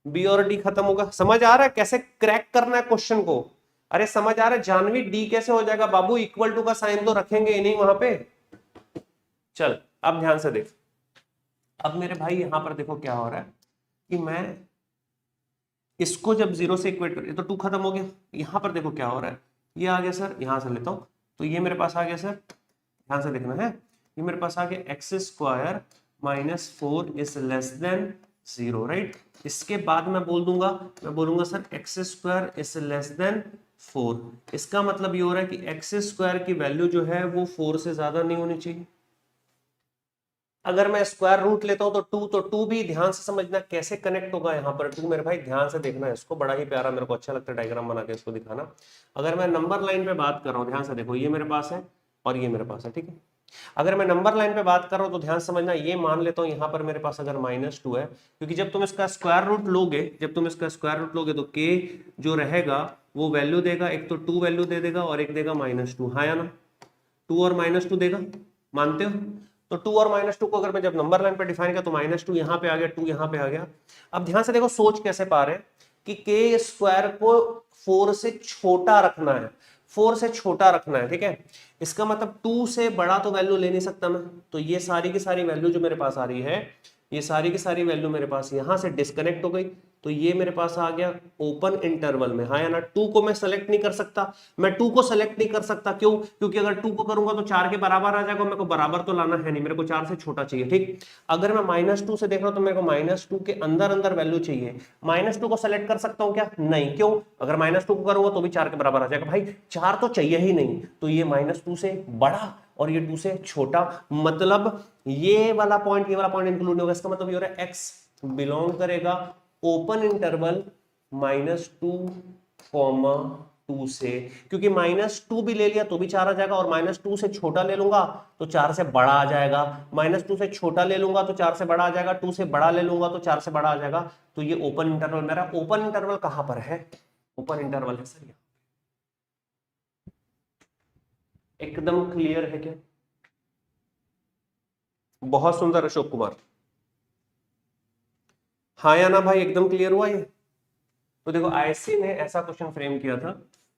बी और डी खत्म होगा। समझ आ रहा है कैसे क्रैक करना है क्वेश्चन को? अरे समझ आ रहा है जानवी, डी कैसे हो जाएगा बाबू? इक्वल टू का साइन तो रखेंगे ही नहीं वहां पे। चल अब ध्यान से देख, अब मेरे भाई यहां पर देखो क्या हो रहा है कि मैं इसको जब 0 से इक्वेट कर, तो 2 खत्म हो गया। यहां पर देखो क्या हो रहा है, ये आ गया सर, यहां से लेता हूं, तो ये मेरे पास आ गया सर, ध्यान से देखना है, ये मेरे पास आ गया x square minus 4 is less than 0, right. इसके बाद मैं बोल दूंगा, मैं बोलूंगा sir x square is less than 4। इसका मतलब ये हो रहा है कि एक्स स्क्वायर की वैल्यू जो है वो 4 से ज्यादा नहीं होनी चाहिए। अगर मैं स्क्वायर रूट लेता हूं तो 2 भी ध्यान से समझना कैसे कनेक्ट होगा यहाँ पर 2, मेरे भाई ध्यान से देखना है इसको, बड़ा ही प्यारा, मेरे को अच्छा लगता है डायग्राम बना के इसको दिखाना। अगर मैं नंबर लाइन पे बात कर रहा हूँ, ध्यान से देखो, ये मेरे पास है और ये मेरे पास है, ठीक है। अगर मैं नंबर लाइन पे बात कर रहा हूँ तो ध्यान समझना, ये मान लेता हूँ यहाँ पर मेरे पास अगर -2 है, क्योंकि जब तुम इसका स्क्वायर रूट लोगे, जब तुम इसका स्क्वायर रूट लोगे तो के जो रहेगा वो वैल्यू देगा, एक तो 2 वैल्यू दे देगा और एक देगा -2, हाँ या ना? 2 और -2 देगा, मानते हो? तो 2 और -2 को अगर मैं जब नंबर लाइन पे डिफाइन किया तो -2 यहाँ पे आ गया, 2 यहाँ पे आ गया। अब ध्यान से देखो सोच कैसे पा रहे हैं कि के स्क्वायर को 4 से छोटा रखना है, 4 से छोटा रखना है, ठीक है। इसका मतलब 2 से बड़ा तो वैल्यू ले नहीं सकता मैं, तो ये सारी की सारी वैल्यू जो मेरे पास आ रही है, ये सारी की सारी वैल्यू मेरे पास यहां से डिस्कनेक्ट हो गई, तो ये मेरे पास आ गया ओपन इंटरवल में, हाँ या ना। 2 को मैं सेलेक्ट नहीं कर सकता, मैं 2 को सेलेक्ट नहीं कर सकता, क्यों? क्योंकि अगर 2 को करूंगा तो 4 के बराबर आ जाएगा, मेरे को बराबर तो लाना है नहीं, मेरे को 4 से छोटा चाहिए, ठीक। अगर मैं -2 से देख रहा हूं तो मेरे को -2 के अंदर अंदर वैल्यू चाहिए, -2 को सेलेक्ट कर सकता हूं क्या? नहीं, क्यों? अगर -2 को करूंगा तो भी 4 के बराबर आ जाएगा, भाई 4 तो चाहिए ही नहीं, तो ये -2 से बड़ा और ये 2 से छोटा, मतलब ये वाला पॉइंट, ये वाला पॉइंट इंक्लूड होगा। इसका मतलब ये हो रहा है x बिलोंग करेगा ओपन इंटरवल -2, 2 से, क्योंकि -2 भी ले लिया तो भी 4 आ जाएगा, और -2 से छोटा ले लूंगा तो 4 से बड़ा आ जाएगा, -2 से छोटा ले लूंगा तो 4 से बड़ा आ जाएगा, 2 से बड़ा ले लूंगा तो 4 से बड़ा आ जाएगा। तो ये ओपन इंटरवल, मेरा ओपन इंटरवल कहां पर है? ओपन इंटरवल है सर, एकदम क्लियर है क्या? बहुत सुंदर अशोक कुमार, हाँ या ना भाई, एकदम क्लियर हुआ ये? तो देखो आईएससी ने ऐसा क्वेश्चन फ्रेम किया था,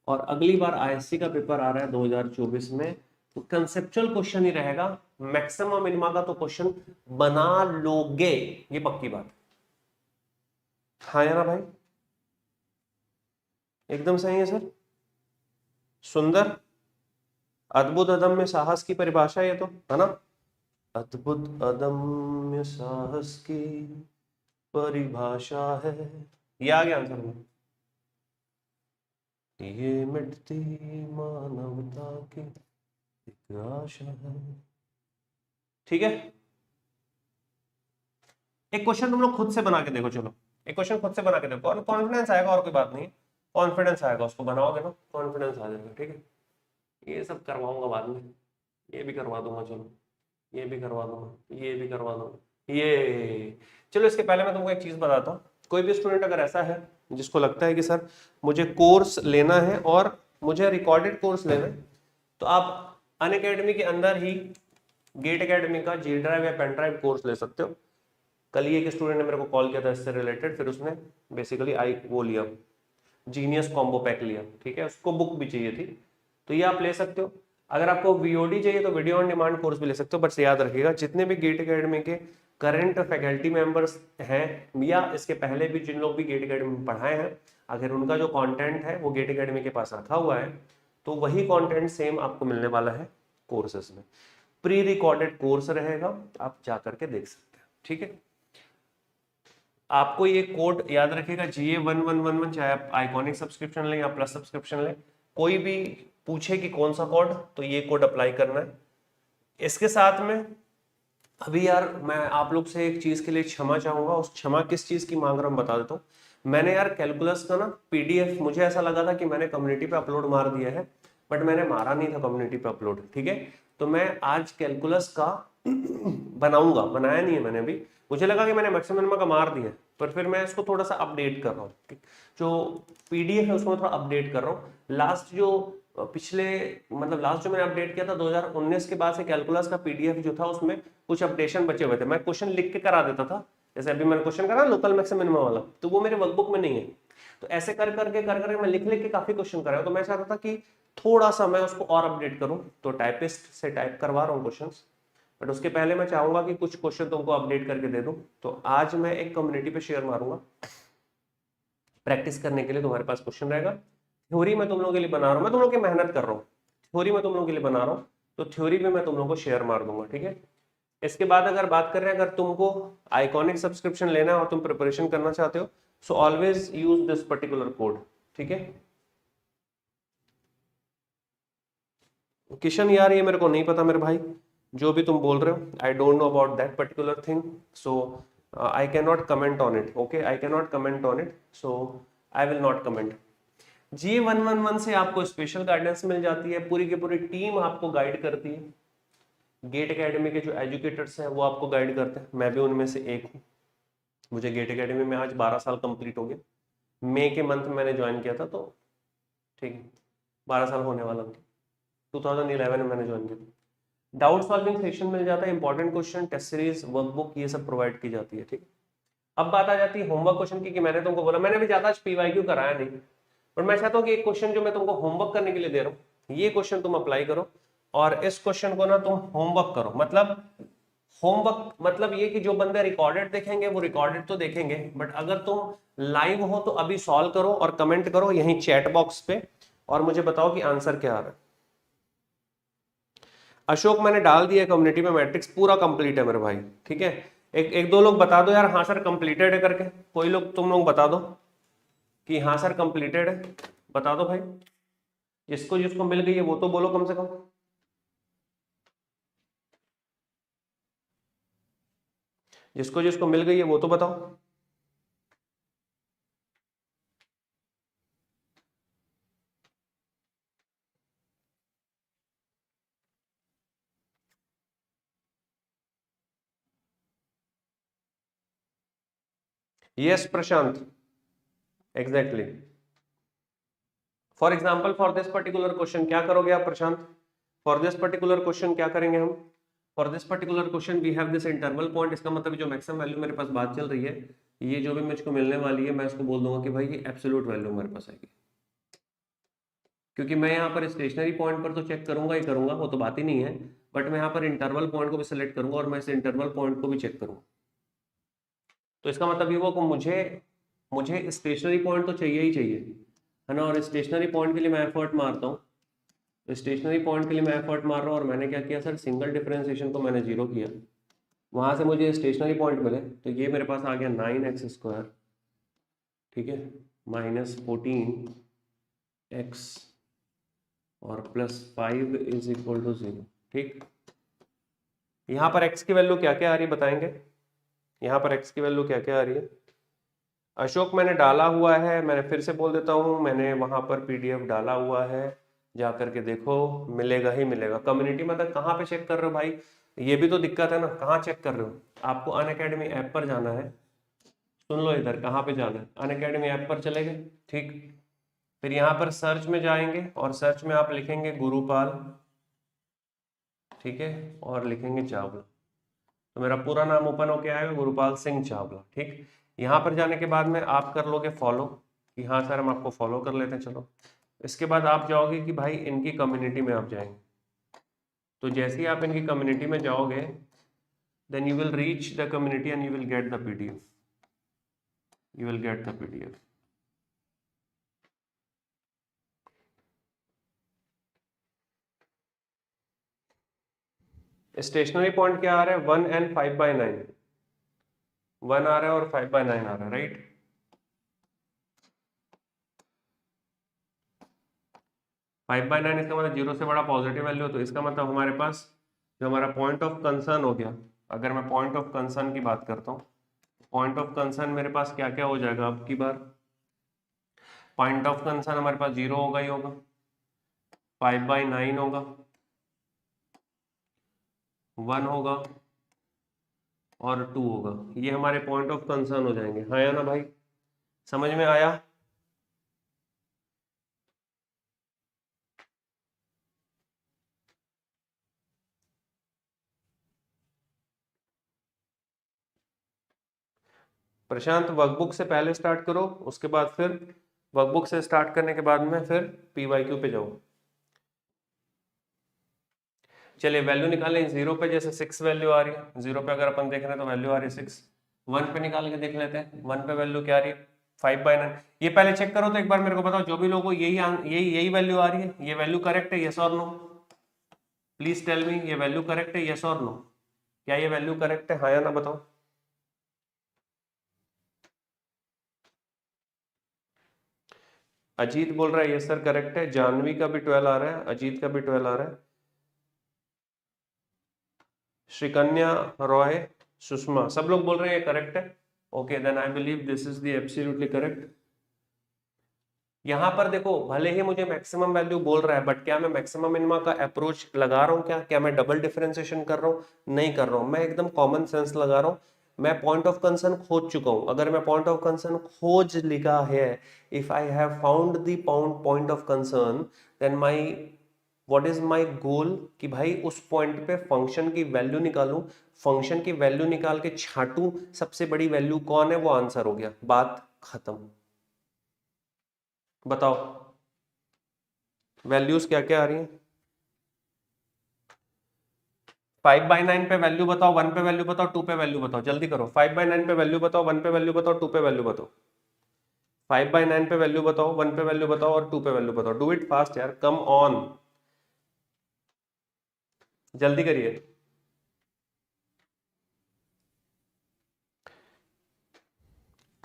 और अगली बार आईएससी का पेपर आ रहा है 2024 में, तो कंसेप्चुअल क्वेश्चन ही रहेगा, मैक्सिमम मिनिमा का तो क्वेश्चन बना लोगे, ये पक्की बात, हाँ या ना भाई? एकदम सही है सर। सुंदर, अद्भुत अदम्य साहस की परिभाषा ये तो है ना, अद्भुत अदम्य साहस की परिभाषा है, ये आ गया आंसर में। ये मिटती मानवता की एक आशा है। ठीक है, एक क्वेश्चन तुम लोग खुद से बना के देखो, चलो एक क्वेश्चन खुद से बना के देखो, और कॉन्फिडेंस आएगा, और कोई बात नहीं है, कॉन्फिडेंस आएगा, उसको बनाओगे ना कॉन्फिडेंस आ जाएगा। ठीक है, ये सब करवाऊंगा बाद में, ये भी करवा दूंगा, चलो ये भी करवा दूंगा, ये भी करवा दूंगा, ये चलो। इसके पहले मैं तुमको एक चीज बताता हूँ, कोई भी स्टूडेंट अगर ऐसा है जिसको लगता है कि सर मुझे कोर्स लेना है और मुझे रिकॉर्डेड कोर्स लेना है, तो आप अनअकैडमी के अंदर ही गेट अकेडमी का जी ड्राइव या पेन ड्राइव कोर्स ले सकते हो। कल ही एक स्टूडेंट ने मेरे को कॉल किया था इससे रिलेटेड, फिर उसने बेसिकली वो लिया, जीनियस कॉम्बो पैक लिया। ठीक है, उसको बुक भी चाहिए थी, तो ये आप ले सकते हो। अगर आपको वीओडी चाहिए तो वीडियो ऑन डिमांड कोर्स भी ले सकते हो, बस याद रखिएगा जितने भी गेट अकेडमी के करंट फैकल्टी मेंबर्स हैं या इसके पहले भी जिन लोग भी गेट अकेडमी में पढ़ाए हैं, अगर उनका जो कंटेंट है वो गेट अकेडमी के पास रखा हुआ है, तो वही कंटेंट सेम आपको मिलने वाला है कोर्सेस में। प्री रिकॉर्डेड कोर्स रहेगा, आप जा करके देख सकते हैं। ठीक है, आपको ये कोड याद रखिएगा, GA1111, चाहे आप आइकॉनिक सब्सक्रिप्शन लें या प्लस सब्सक्रिप्शन लें, कोई भी पूछे कि कौन सा कोड, तो ये कोड अप्लाई करना है। इसके साथ में अभी यार मैं आप लोग से एक चीज के लिए क्षमा चाहूंगा, उस क्षमा किस चीज की मांग रहा हूं बता देता हूँ। मैंने यार कैलकुलस का ना PDF, मुझे ऐसा लगा था कि मैंने कम्युनिटी पे अपलोड मार दिया है, बट मैंने मारा नहीं था कम्युनिटी पे अपलोड। ठीक है, तो मैं आज कैलकुलस का बनाऊंगा, बनाया नहीं है मैंने अभी, मुझे लगा कि मैंने मैक्सिमम का मार दिया, पर फिर मैं इसको थोड़ा सा अपडेट कर रहा हूँ, जो PDF है उसको थोड़ा अपडेट कर रहा हूँ। लास्ट जो पिछले मतलब लास्ट जो मैंने अपडेट किया था 2019 के बाद से कैलकुलस का PDF जो था उसमें कुछ अपडेशन बचे हुए थे, मैं क्वेश्चन लिख के करा देता था, जैसे अभी मैंने क्वेश्चन करा लोकल मैक्सिमम मिनिमम वाला, तो वो मेरे वर्कबुक में नहीं है, तो ऐसे कर करके मैं लिख लिख के काफी क्वेश्चन कराया, तो मैं चाहता था कि थोड़ा सा मैं उसको और अपडेट करूं, तो टाइपिस्ट से टाइप करवा रहा हूँ क्वेश्चंस, बट उसके पहले मैं चाहूंगा कि कुछ क्वेश्चन तुमको अपडेट करके दे दूं। तो आज मैं एक कम्युनिटी पे शेयर मारूंगा, प्रैक्टिस करने के लिए तुम्हारे पास क्वेश्चन रहेगा। थ्योरी मैं तुम लोगों के लिए बना रहा हूँ, मैं तुम लोग की मेहनत कर रहा हूँ, थ्योरी मैं तुम लोगों के लिए बना रहा हूँ, तो थ्योरी भी मैं तुम लोगों को शेयर मार दूंगा। ठीक है, इसके बाद अगर बात कर रहे हैं, अगर तुमको आइकॉनिक सब्सक्रिप्शन लेना है और तुम प्रिपरेशन करना चाहते हो, so always use this particular code. ठीक है, किशन यार ये मेरे को नहीं पता मेरे भाई, जो भी तुम बोल रहे हो, I don't know about that particular thing, so I can not comment on it. Okay, I can not comment on it, so I will not comment. GA111 से आपको स्पेशल गाइडेंस मिल जाती है, पूरी की पूरी टीम आपको गाइड करती है, गेट एकेडमी के जो एजुकेटर्स हैं वो आपको गाइड करते हैं, मैं भी उनमें से एक हूँ। मुझे गेट एकेडमी में आज 12 साल कंप्लीट हो गया, मई के मंथ में मैंने ज्वाइन किया था, तो ठीक है 12 साल होने वाला था, 2011 में मैंने ज्वाइन किया। डाउट सॉल्विंग सेशन मिल जाता है, important question, test series, workbook, ये सब प्रोवाइड की जाती है। ठीक, अब बात आ जाती है होमवर्क क्वेश्चन की, कि मैंने तुमको बोला, मैंने भी ज्यादा आज PYQ कराया नहीं, पर मैं चाहता हूँ कि एक क्वेश्चन जो मैं तुमको होमवर्क करने के लिए दे रहा हूँ, ये क्वेश्चन तुम अप्लाई करो, और इस क्वेश्चन को ना तुम होमवर्क करो। मतलब होमवर्क मतलब ये कि जो बंदे रिकॉर्डेड देखेंगे वो रिकॉर्डेड तो देखेंगे, बट अगर तुम लाइव हो तो अभी सॉल्व करो और कमेंट करो यहीं चैट बॉक्स पे, और मुझे बताओ कि आंसर क्या आ रहा है। अशोक मैंने डाल दिया कम्युनिटी में, मैट्रिक्स पूरा कंप्लीट है मेरे भाई। ठीक है, एक दो लोग बता दो यार, हाँ सर कंप्लीटेड है करके, कोई लोग तुम लोग बता दो कि हाँ सर कंप्लीटेड है, बता दो भाई, जिसको जिसको मिल गई है वो तो बोलो कम से कम। जिसको जिसको मिल गई है वो तो बताओ। Yes Prashant, exactly. For example for this particular question क्या करोगे आप Prashant, for this particular question क्या करेंगे हम, for this particular question we have this interval point, इसका मतलब जो मैक्सिमम वैल्यू मेरे पास बात चल रही है, ये जो भी मुझको मिलने वाली है, मैं इसको बोल दूंगा कि भाई ये एब्सोल्यूट वैल्यू मेरे पास आएगी, क्योंकि मैं यहाँ पर स्टेशनरी पॉइंट पर तो चेक करूंगा ही करूंगा, वो तो बात ही नहीं है, बट मैं यहाँ पर इंटरवल पॉइंट को भी सिलेक्ट करूंगा और मैं इस इंटरवल पॉइंट को भी चेक करूंगा, तो इसका मतलब ये हुआ कि मुझे मुझे स्टेशनरी पॉइंट तो चाहिए ही चाहिए, है ना। और स्टेशनरी पॉइंट के लिए मैं एफर्ट मारता हूँ, तो स्टेशनरी पॉइंट के लिए मैं एफर्ट मार रहा हूँ और मैंने क्या किया सर, सिंगल डिफरेंशिएशन को मैंने 0 किया, वहां से मुझे स्टेशनरी पॉइंट मिले, तो ये मेरे पास आ गया 9x², ठीक है, -14x और +5 = 0, ठीक। यहाँ पर x की वैल्यू क्या क्या आ रही है बताएंगे, यहाँ पर x की वैल्यू क्या क्या आ रही है। अशोक मैंने डाला हुआ है, मैंने फिर से बोल देता हूँ, मैंने वहां पर PDF डाला हुआ है, जा करके देखो, मिलेगा ही मिलेगा। कम्युनिटी मतलब कहाँ पे चेक कर रहे हो भाई, ये भी तो दिक्कत है ना, कहाँ चेक कर रहे हो। आपको अनअकैडमी ऐप पर जाना है, सुन लो इधर कहाँ पे जाना है, अनअकैडमी ऐप पर चले गए, ठीक। फिर यहाँ पर सर्च में जाएंगे और सर्च में आप लिखेंगे गुरुपाल, ठीक है, और लिखेंगे चावला, तो मेरा पूरा नाम ओपन होके आएगा, गुरुपाल सिंह चावला, ठीक। यहाँ पर जाने के बाद में आप कर लोगे फॉलो, कि हाँ सर हम आपको फॉलो कर लेते हैं, चलो। इसके बाद आप जाओगे कि भाई इनकी कम्युनिटी में आप जाएंगे, तो जैसे ही आप इनकी कम्युनिटी में जाओगे, then you will reach the community and you will get the PDF, you will get the PDF। Stationary point क्या आ रहा है, 1 and 5/9, 1 आ रहा है और 5/9 आ रहा है, राइट। 5/9 इसका मतलब 0 से बड़ा पॉजिटिव वैल्यू, तो इसका मतलब हमारे पास जो हमारा पॉइंट ऑफ कंसर्न हो गया, अगर मैं पॉइंट ऑफ कंसर्न की बात करता हूँ, पॉइंट ऑफ कंसर्न मेरे पास क्या क्या हो जाएगा अब की बार, पॉइंट ऑफ कंसर्न हमारे पास 0 होगा ही होगा, 5/9 होगा, 1 होगा और 2 होगा, ये हमारे पॉइंट ऑफ कंसर्न हो जाएंगे, हाँ या ना भाई, समझ में आया। प्रशांत वर्कबुक से पहले स्टार्ट करो, उसके बाद फिर वर्कबुक से स्टार्ट करने के बाद में फिर PYQ पे जाओ। चलिए वैल्यू निकालें, 0 पे जैसे 6 वैल्यू आ रही है, 0 पे अगर अपन देख रहे हैं तो वैल्यू आ रही है 6, 1 पे निकाल के देख लेते हैं, 1 पे वैल्यू क्या आ रही है, 5/9। ये पहले चेक करो तो एक बार मेरे को बताओ, जो भी लोगों को यही यही यही वैल्यू आ रही है, ये वैल्यू करेक्ट है, यस और नो, प्लीज टेल मी, ये वैल्यू करेक्ट है, यस और नो, क्या ये वैल्यू करेक्ट है, हाँ या ना बताओ। अजीत बोल रहा है यस सर करेक्ट है, जानवी का भी 12 आ रहा है, अजीत का भी 12 आ रहा है, श्रीकन्या रॉय, सुषमा, सब लोग बोल रहे हैं ये करेक्ट है। Okay then I believe this is the absolutely correct. यहाँ पर देखो, भले ही मुझे मैक्सिमम वैल्यू बोल रहा है, बट क्या मैं मैक्सिमम मिनिमा का अप्रोच लगा रहा हूँ, क्या मैं डबल डिफरेंशिएशन कर रहा हूँ, नहीं कर रहा हूँ, मैं एकदम कॉमन सेंस लगा रहा हूँ। मैं पॉइंट ऑफ कंसर्न खोज चुका हूँ, अगर मैं पॉइंट ऑफ कंसर्न खोज लिखा है, if I have found the point of concern, then my what is my goal, कि भाई उस पॉइंट पे फंक्शन की वैल्यू निकालूं, फंक्शन की वैल्यू निकाल के छाटूं, सबसे बड़ी वैल्यू कौन है वो आंसर हो गया, बात खत्म। बताओ वैल्यूज क्या क्या आ रही हैं, 5/9 पे वैल्यू बताओ, 1 पे वैल्यू बताओ, 2 पे वैल्यू बताओ, जल्दी करो, 5/9 पे वैल्यू बताओ, 1 पे वैल्यू बताओ, 2 पे वैल्यू बताओ, 5/9 पे वैल्यू बताओ, 1 पे वैल्यू बताओ और 2 पे वैल्यू बताओ, डू इट फास्ट यार, कम ऑन, जल्दी करिए।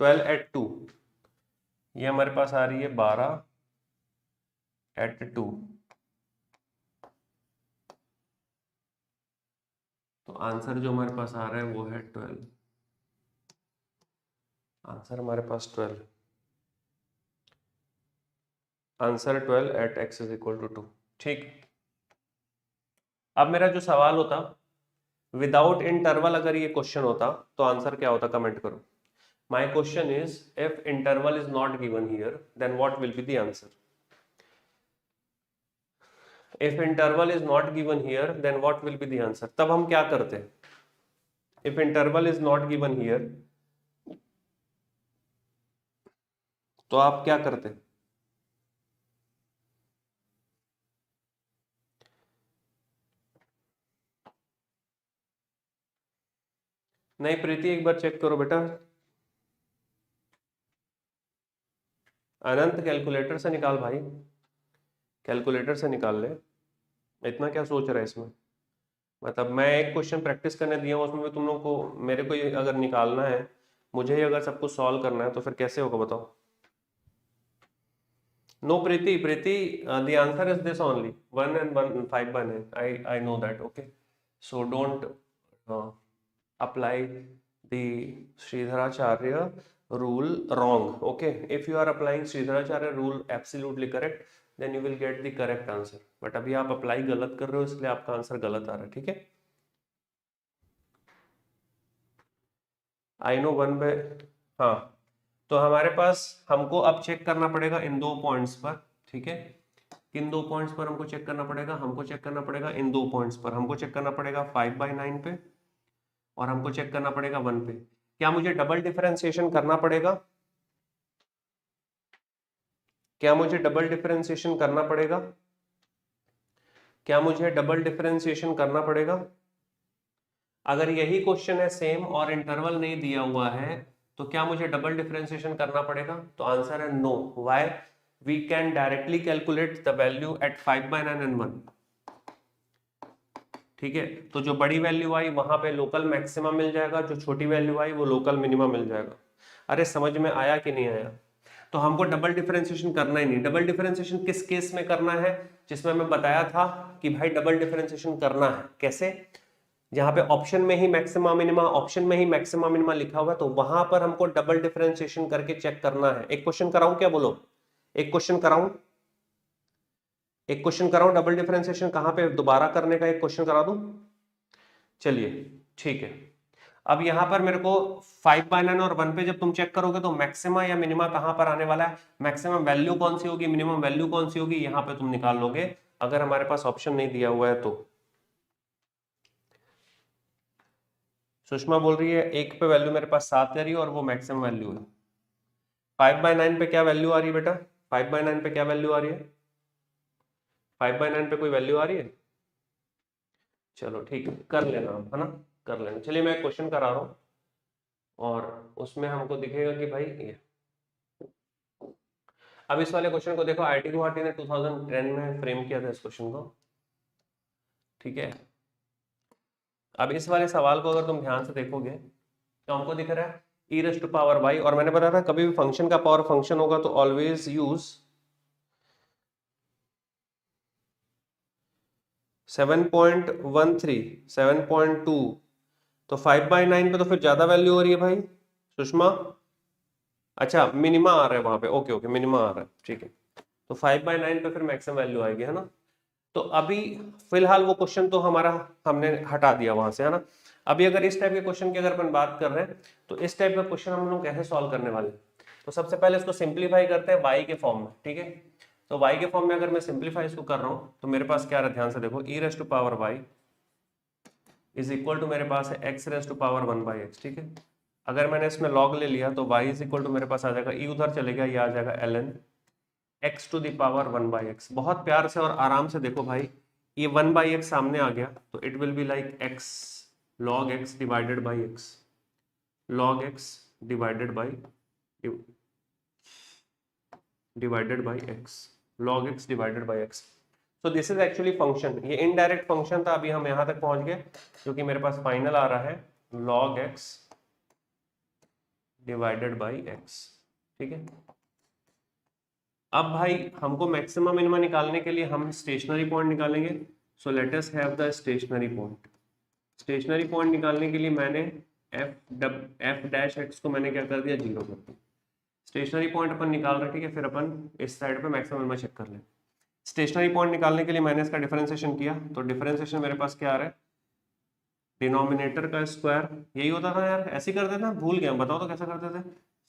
12/2, ये हमारे पास आ रही है 12/2, तो आंसर जो हमारे पास आ रहा है वो है 12, आंसर हमारे पास 12, आंसर 12 @x = 2, ठीक। अब मेरा जो सवाल होता, विदाउट इंटरवल अगर ये क्वेश्चन होता तो आंसर क्या होता, कमेंट करो। My question is if interval is not given here then what will be the answer, if interval is not given here then what will be the answer, तब हम क्या करते, if interval is not given here तो आप क्या करते। नहीं प्रीति एक बार चेक करो बेटा, अनंत कैलकुलेटर से निकाल भाई, कैलकुलेटर से निकाल ले, इतना क्या सोच रहा है इसमें। मतलब मैं एक क्वेश्चन प्रैक्टिस करने दिया हूँ, उसमें भी तुम लोग को, मेरे को ये अगर निकालना है, मुझे ही अगर सब कुछ सॉल्व करना है तो फिर कैसे होगा बताओ। No Preeti, Preeti, the answer is this only 1 and 1 5 by 9. I know that. Okay, so don't apply the Sridharacharya rule wrong. Okay, if you are applying Sridharacharya rule absolutely correct, then you will get the correct answer. But अभी आप apply गलत कर रहे हो, इसलिए आपका answer गलत आ रहा है। ठीक है, आई नो वन बाय, हाँ, तो हमारे पास, हमको अब चेक करना पड़ेगा इन दो पॉइंट्स पर। ठीक है, किन दो पॉइंट्स पर हमको चेक करना पड़ेगा, हमको चेक करना पड़ेगा इन दो पॉइंट्स पर। हमको चेक करना पड़ेगा 5/9 पे, और हमको चेक करना पड़ेगा 1 पे। क्या मुझे डबल डिफरेंशिएशन करना पड़ेगा, क्या मुझे डबल डिफरेंशिएशन करना पड़ेगा, क्या मुझे डबल डिफरेंशिएशन करना पड़ेगा? अगर यही क्वेश्चन है सेम और इंटरवल नहीं दिया हुआ है, तो क्या मुझे डबल डिफरेंशिएशन करना पड़ेगा? तो आंसर है no. Why? We can directly calculate the value at 5/9 and 1। ठीक है, तो जो बड़ी वैल्यू आई वहां पे लोकल मैक्सिमा मिल जाएगा, जो छोटी वैल्यू आई वो लोकल मिनिमा मिल जाएगा। अरे समझ में आया कि नहीं आया? तो हमको डबल डिफरेंशिएशन करना ही नहीं। डबल डिफरेंशिएशन किस केस में करना है? जिसमें मैं बताया था कि भाई डबल डिफरेंशिएशन करना है कैसे, जहां पे ऑप्शन में ही मैक्सिमा मिनिमा, ऑप्शन में ही मैक्सिमा मिनिमा लिखा हुआ है, तो वहां पर हमको डबल डिफरेंशिएशन करके चेक करना है। एक क्वेश्चन कराऊं क्या, बोलो? एक क्वेश्चन कराऊं, एक क्वेश्चन कराऊं डबल डिफरेंशिएशन कहां पे दोबारा करने का, एक क्वेश्चन करा दूं? चलिए ठीक है। अब यहां पर मेरे को 5/9 और 1 पे जब तुम चेक करोगे तो मैक्सिमा या मिनिमा कहां पर आने वाला है, मैक्सिमम वैल्यू कौन सी होगी, मिनिमम वैल्यू कौन सी होगी, यहां पे तुम निकाल लोगे, अगर हमारे पास ऑप्शन नहीं दिया हुआ है तो। सुषमा बोल रही है एक पे वैल्यू मेरे पास 7 आ रही है और वो मैक्सिमम वैल्यू है। 5/9 पे क्या वैल्यू आ रही है बेटा? 5/9 पे क्या वैल्यू आ रही है? 5/9 पे कोई वैल्यू आ रही है? चलो ठीक है, कर लेना है ना, कर लेना। चलिए मैं क्वेश्चन करा रहा हूँ और उसमें हमको दिखेगा कि भाई ये, अब इस वाले क्वेश्चन को देखो, आईआईटी गुवाहाटी ने 2010 में फ्रेम किया था इस क्वेश्चन को। ठीक है, अब इस वाले सवाल को अगर तुम ध्यान से देखोगे तो हमको दिख रहा है e raise to power y, और मैंने बताया था कभी भी फंक्शन का पावर फंक्शन होगा तो ऑलवेज यूज 7.13 7.2। तो 5/9 पे तो फिर ज्यादा वैल्यू हो रही है भाई सुषमा। अच्छा मिनिमा आ रहा है वहां पे, ओके ओके मिनिमा आ रहा है, ठीक है। तो 5/9 पे फिर मैक्सिमम वैल्यू आएगी, है ना। तो अभी फिलहाल वो क्वेश्चन तो हमारा हमने हटा दिया वहां से, है ना। अभी अगर इस टाइप के क्वेश्चन की अगर अपन बात कर रहे हैं तो इस टाइप का क्वेश्चन हम लोग कैसे सॉल्व करने वाले हैं? तो सबसे पहले इसको सिंप्लीफाई करते हैं y के फॉर्म में। ठीक है, तो y के फॉर्म में अगर मैं सिंप्लीफाई इसको कर रहा हूं तो मेरे पास क्या है, ध्यान से देखो, e raise to power y is equal to मेरे पास है x rays to power 1/x। ठीक है, अगर मैंने इसमें लॉग ले लिया तो y इज इक्वल टू मेरे पास आ जाएगा, e उधर चलेगा, ये आ जाएगा ln x to the power 1/x। बहुत प्यार से और आराम से देखो भाई, ये 1/x सामने आ गया तो it will be like x log x divided by x, log x divided by x, log x divided by x। So this is actually function, ये इनडायरेक्ट फंक्शन था, अभी हम यहां तक पहुंच गए क्योंकि मेरे पास फाइनल आ रहा है log x divided by x। ठीक है, अब भाई हमको मैक्सिमम मिनिमम निकालने के लिए हम स्टेशनरी पॉइंट निकालेंगे। So let us have the stationary point. Stationary point निकालने के लिए मैंने एफ डैश एक्स को मैंने क्या कर दिया, 0 कर दिया। स्टेशनरी पॉइंट अपन निकाल रहे, ठीक है, फिर अपन इस साइड पे मैक्सिमम मिनिमम चेक कर लें। स्टेशनरी पॉइंट निकालने के लिए मैंने इसका डिफरेंशिएशन किया, तो डिफरेंशिएशन मेरे पास क्या आ रहा है, डिनोमिनेटर का स्क्वायर, यही होता था यार, ऐसे ही करते थे, भूल गया, बताओ तो कैसे करते थे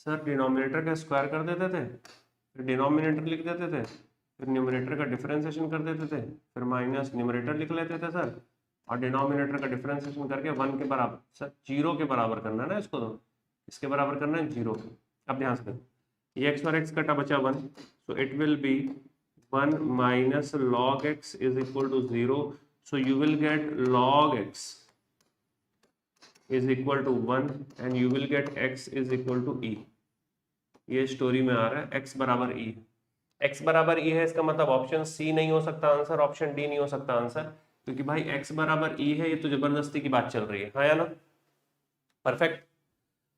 सर? डिनोमिनेटर का स्क्वायर कर देते थे, फिर डिनोमिनेटर लिख देते थे, फिर न्यूमरेटर का डिफरेंशिएशन कर देते थे, फिर माइनस न्यूमरेटर लिख लेते थे सर, और डिनोमिनेटर का डिफरेंशिएशन करके 1 के बराबर, सर 0 के बराबर करना है ना इसको, तो इसके बराबर करना है 0 के। अब ध्यान से देखो, ये x और x कटा बचा 1, so it will be 1 minus log x is equal to 0। So you will get log x is equal to 1 and you will get x is equal to e। ये स्टोरी में आ रहा है x बराबर e, x बराबर e है, इसका मतलब option C नहीं हो सकता आंसर, ऑप्शन डी नहीं हो सकता आंसर, क्योंकि भाई x बराबर e है, ये तो जबरदस्ती की बात चल रही है, हाँ या ना? परफेक्ट।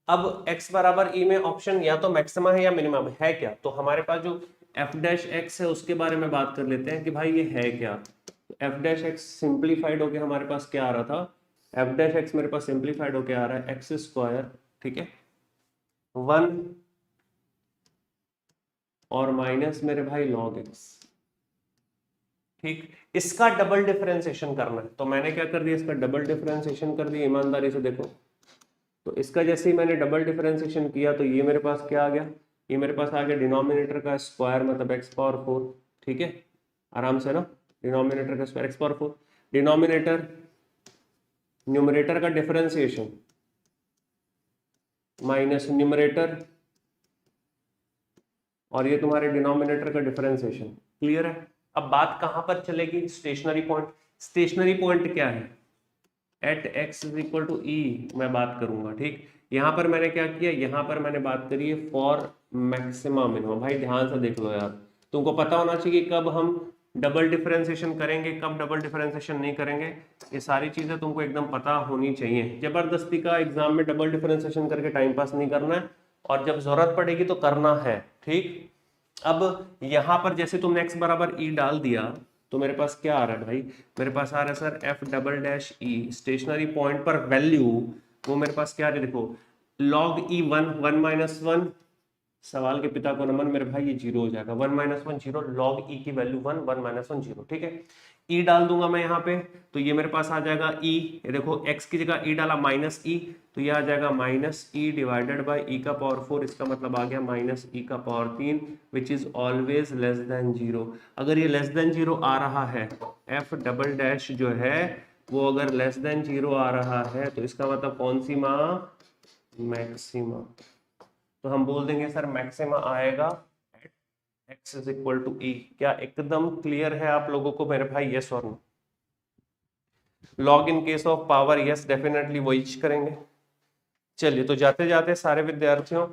अब x बराबर e में ऑप्शन या तो मैक्सिमा है या मिनिमम है क्या, तो हमारे पास जो f डैश x है उसके बारे में बात कर लेते हैं कि भाई ये है क्या। f डैश x सिंप्लीफाइड होके हमारे पास क्या आ रहा था, f डैश x मेरे पास सिंप्लीफाइड होके आ रहा है एक्स स्क्वायर, ठीक है, 1 और माइनस मेरे भाई लॉग x, ठीक। इसका डबल डिफरेंशिएशन करना है, तो मैंने क्या कर दिया, इसका डबल डिफरेंशिएशन कर दिया, ईमानदारी से देखो। तो इसका जैसे ही मैंने डबल डिफरेंशिएशन किया तो ये मेरे पास क्या आ गया, ये मेरे पास आ गया डिनोमिनेटर का स्क्वायर मतलब x पावर 4, ठीक है, आराम से ना, डिनोमिनेटर का square x power 4, denominator numerator का डिफरेंशिएशन माइनस न्यूमरेटर, और ये तुम्हारे डिनोमिनेटर का डिफरेंशिएशन, क्लियर है। अब बात कहां पर चलेगी, स्टेशनरी पॉइंट। स्टेशनरी पॉइंट क्या है, at x is equal to e मैं बात करूंगा, ठीक। यहां पर मैंने क्या किया, यहां पर मैंने बात करी है फॉर मैक्सिमा मिनिमम। भाई ध्यान से देख लो यार, तुमको पता होना चाहिए कब हम डबल डिफरेंशिएशन करेंगे, कब डबल डिफरेंशिएशन नहीं करेंगे, ये सारी चीजें तुमको एकदम पता होनी चाहिए। जबरदस्ती का एग्जाम में डबल डिफरेंशिएशन करके टाइम पास नहीं करना है, और जब जरूरत पड़ेगी तो करना है, ठीक। अब यहां पर जैसे तुमने x बराबर ई डाल दिया तो मेरे पास क्या आ रहा है भाई, मेरे पास आ रहा है सर f डबल डैश ई, स्टेशनरी पॉइंट पर वैल्यू वो मेरे पास क्या आ रही है, देखो log e 1 1 माइनस 1, सवाल के पिता को नमन मेरे भाई, ये जीरो हो जाएगा, 1 माइनस 1 जीरो, लॉग ई की वैल्यू 1 1 माइनस 1 जीरो, ठीक है। ई डाल दूंगा मैं यहाँ पे, तो ये मेरे पास आ जाएगा ई, ये देखो x की जगह ई डाला माइनस ई, तो ये आ जाएगा minus E divided by E का पावर 4, इसका मतलब आ गया माइनस ई का power 3, which is always less than zero. अगर ये लेस देन जीरो आ रहा है, एफ डबल डैश जो है वो अगर लेस देन जीरो आ रहा है, तो इसका मतलब कौन सी माँ, मैक्सिमा। तो हम बोल देंगे सर मैक्सिमा आएगा x इज इक्वल टू ई। क्या एकदम क्लियर है आप लोगों को मेरे भाई, यस और no? Log in case of power yes, definitely वही करेंगे। चलिए, तो जाते जाते सारे विद्यार्थियों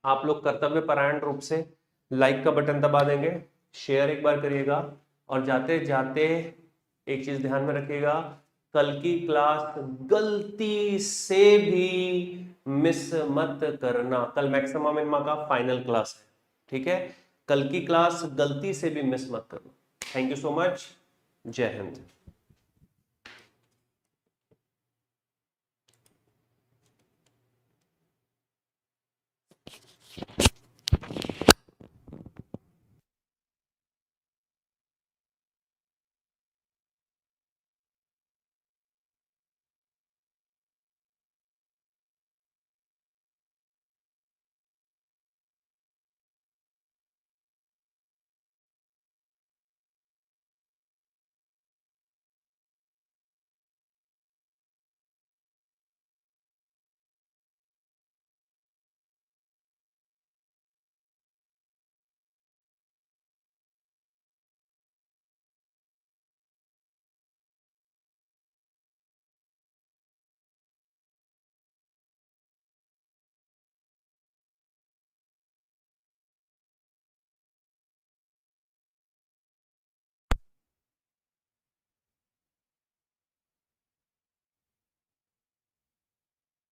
आप लोग कर्तव्य परायण रूप से लाइक का बटन दबा देंगे, शेयर एक बार करिएगा, और जाते जाते एक चीज ध्यान में रखिएगा, कल की क्लास गलती से भी मिस मत करना। कल मैक्सिमा मिनिमा का फाइनल क्लास है, ठीक है, कल की क्लास गलती से भी मिस मत करना। थैंक यू सो मच, जय हिंद।